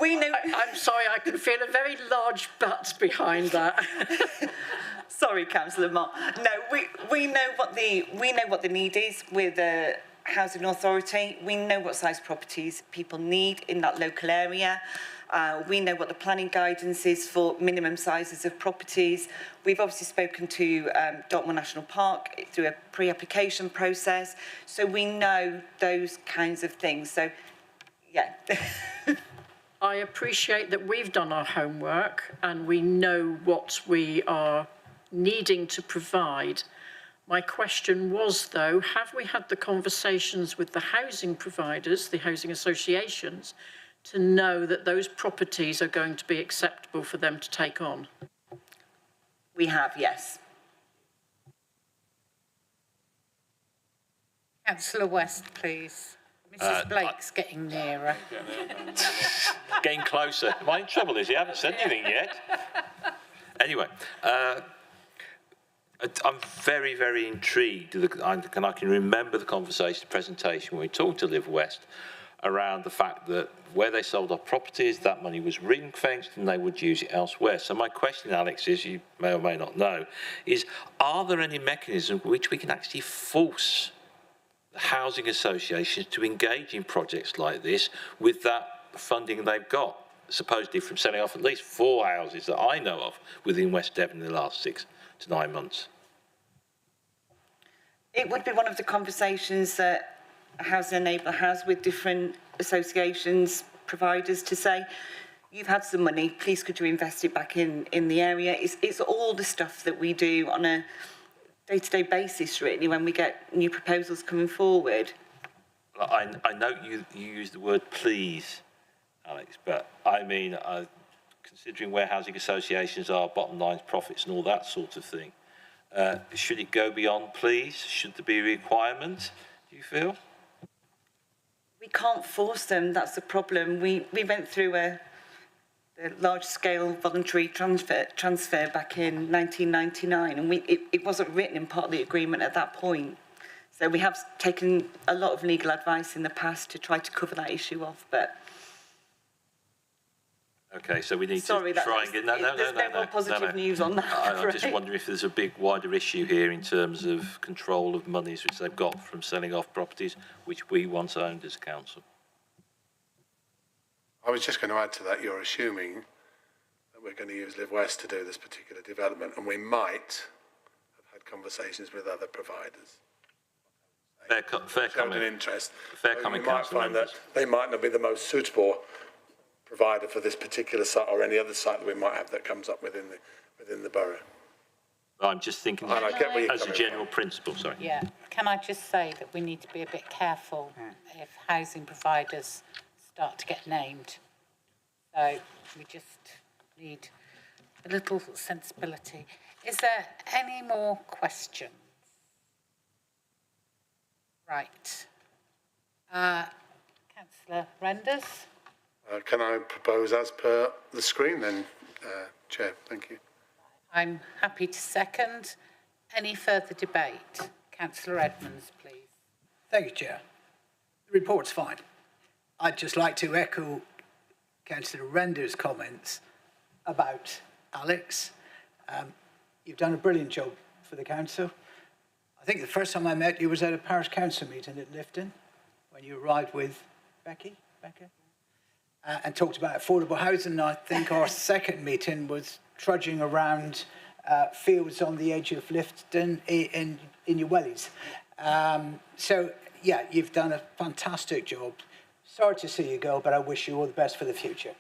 we know... I'm sorry, I can feel a very large but behind that. Sorry, Councillor Mott. No, we know what the need is with the housing authority. We know what size properties people need in that local area. We know what the planning guidance is for minimum sizes of properties. We've obviously spoken to Dartmoor National Park through a pre-application process, so we know those kinds of things. So, yeah. I appreciate that we've done our homework and we know what we are needing to provide. My question was, though, have we had the conversations with the housing providers, the housing associations, to know that those properties are going to be acceptable for them to take on? We have, yes. Councillor West, please. Mrs Blake's getting nearer. Getting closer. Am I in trouble, is he? I haven't said anything yet. Anyway, I'm very, very intrigued. I can remember the conversation, the presentation when we talked to Live West around the fact that where they sold off properties, that money was ring-fenced and they would use it elsewhere. So my question, Alex, is, you may or may not know, is are there any mechanisms which we can actually force the housing associations to engage in projects like this with that funding they've got, supposedly from selling off at least 4 houses that I know of within West Devon in the last 6 to 9 months? It would be one of the conversations that Housing Enabler has with different associations, providers, to say, you've had some money, please could you invest it back in the area? It's all the stuff that we do on a day-to-day basis, really, when we get new proposals coming forward. I know you use the word please, Alex, but I mean, considering where housing associations are, bottom lines, profits and all that sort of thing, should it go beyond please? Should there be a requirement, do you feel? We can't force them, that's the problem. We went through a large-scale voluntary transfer back in 1999, and it wasn't written in part of the agreement at that point. So we have taken a lot of legal advice in the past to try to cover that issue off, but... Okay, so we need to try and get... There's no more positive news on that. I'm just wondering if there's a big wider issue here in terms of control of monies which they've got from selling off properties which we once owned as council. I was just going to add to that, you're assuming that we're going to use Live West to do this particular development, and we might have had conversations with other providers. Fair comment. An interest. Fair comment, we might find that they might not be the most suitable provider for this particular site or any other site that we might have that comes up within the borough. I'm just thinking as a general principle, sorry. Yeah, can I just say that we need to be a bit careful if housing providers start to get named. So we just need a little sensibility. Is there any more questions? Right. Councillor Renders? Can I propose as per the screen then, Chair. Thank you. I'm happy to second. Any further debate? Councillor Edmonds, please. Thank you, Chair. The report's fine. I'd just like to echo Councillor Render's comments about Alex. You've done a brilliant job for the council. I think the first time I met you was at a parish council meeting at Lifton when you arrived with Becca, and talked about affordable housing. I think our second meeting was trudging around fields on the edge of Lifton in your wellies. So, yeah, you've done a fantastic job. Sorry to see you go, but I wish you all the best for the future.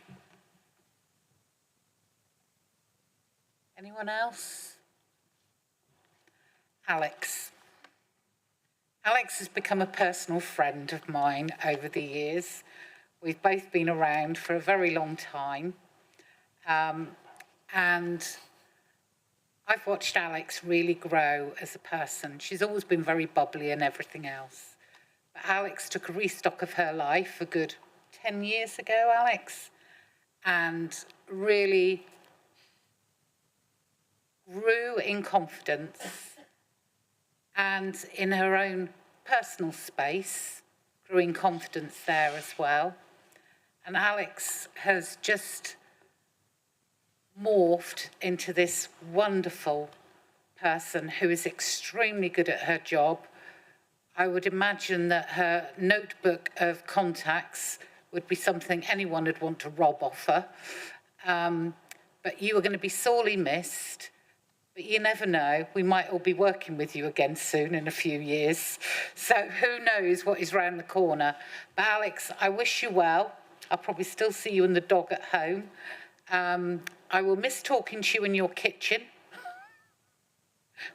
Anyone else? Alex. Alex has become a personal friend of mine over the years. We've both been around for a very long time. And I've watched Alex really grow as a person. She's always been very bubbly and everything else. But Alex took a restock of her life a good 10 years ago, Alex, and really grew in confidence and in her own personal space, grew in confidence there as well. And Alex has just morphed into this wonderful person who is extremely good at her job. I would imagine that her notebook of contacts would be something anyone would want to rob off her. But you are going to be sorely missed. But you never know, we might all be working with you again soon in a few years. So who knows what is round the corner. But Alex, I wish you well. I'll probably still see you and the dog at home. I will miss talking to you in your kitchen,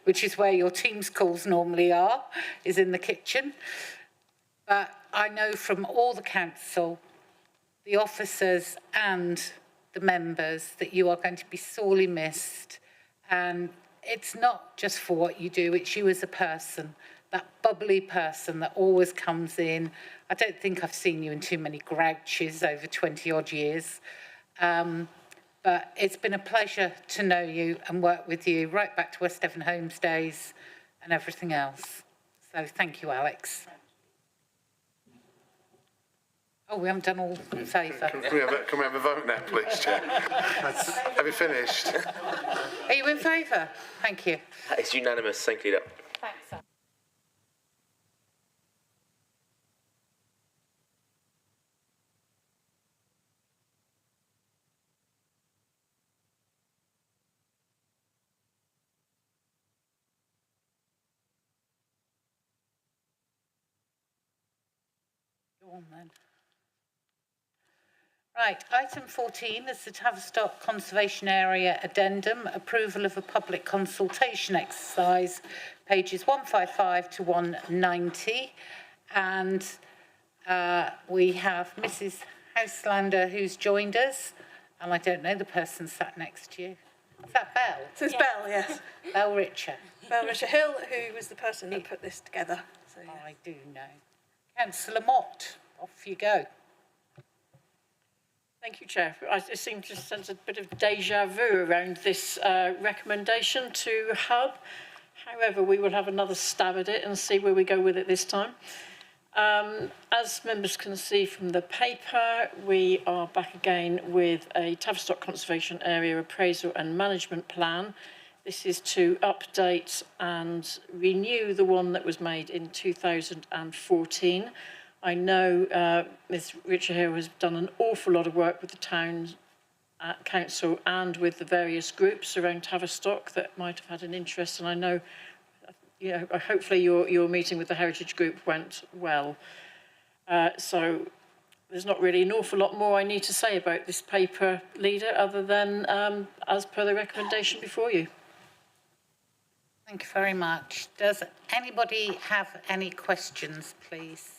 which is where your Teams calls normally are, is in the kitchen. But I know from all the council, the officers and the members, that you are going to be sorely missed. And it's not just for what you do, it's you as a person, that bubbly person that always comes in. I don't think I've seen you in too many grouches over 20 odd years. But it's been a pleasure to know you and work with you right back to West Devon Homes days and everything else. So thank you, Alex. Oh, we haven't done all in favour. Can we have a vote now, please, Chair? Have you finished? Are you in favour? Thank you. It's unanimous. Thank you. Thanks. Go on then. Right, item 14 is the Tavistock Conservation Area Addendum, approval of a public consultation exercise, pages 155 to 190. And we have Mrs. Houselander who's joined us, and I don't know the person sat next to you. Is that Belle? So it's Belle, yes. Belle Richer. Belle Richer Hill, who was the person that put this together. So, yeah. I do know. Councillor Mott, off you go. Thank you, Chair. I seem to sense a bit of deja vu around this recommendation to Hub. However, we will have another stab at it and see where we go with it this time. As members can see from the paper, we are back again with a Tavistock Conservation Area Appraisal and Management Plan. This is to update and renew the one that was made in 2014. I know Ms. Richard Hill has done an awful lot of work with the town council and with the various groups around Tavistock that might have had an interest, and I know, you know, hopefully your meeting with the Heritage Group went well. So there's not really an awful lot more I need to say about this paper, Leader, other than as per the recommendation before you. Thank you very much. Does anybody have any questions, please?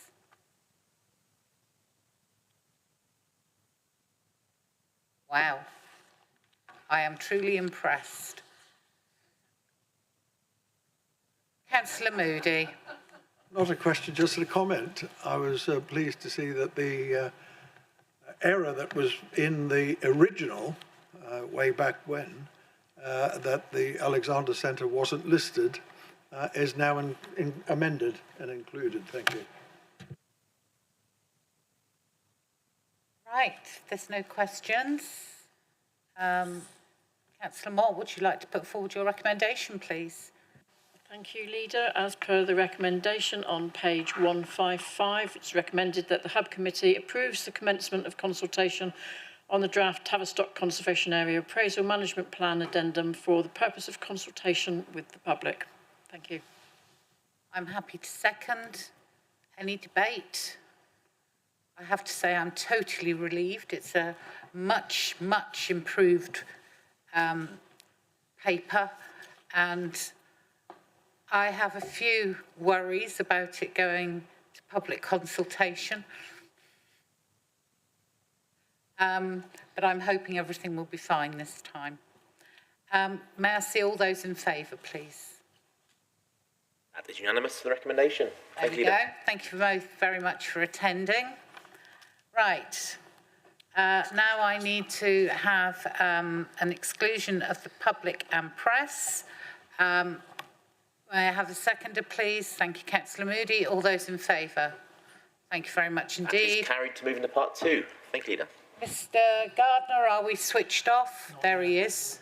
Wow. I am truly impressed. Councillor Moody. Not a question, just a comment. I was pleased to see that the error that was in the original way back when, that the Alexander Centre wasn't listed, is now amended and included. Thank you. Right, if there's no questions. Councillor Mott, would you like to put forward your recommendation, please? Thank you, Leader. As per the recommendation on page 155, it's recommended that the Hub Committee approves the commencement of consultation on the draft Tavistock Conservation Area Appraisal Management Plan Addendum for the purpose of consultation with the public. Thank you. I'm happy to second. Any debate? I have to say I'm totally relieved. It's a much, much improved paper, and I have a few worries about it going to public consultation. But I'm hoping everything will be fine this time. May I see all those in favour, please? That is unanimous for the recommendation. There we go. Thank you both very much for attending. Right. Now I need to have an exclusion of the public and press. May I have a seconder, please? Thank you, Councillor Moody. All those in favour? Thank you very much indeed. That is carried to move into part 2. Thank you, Leader. Mr. Gardner, are we switched off? There he is.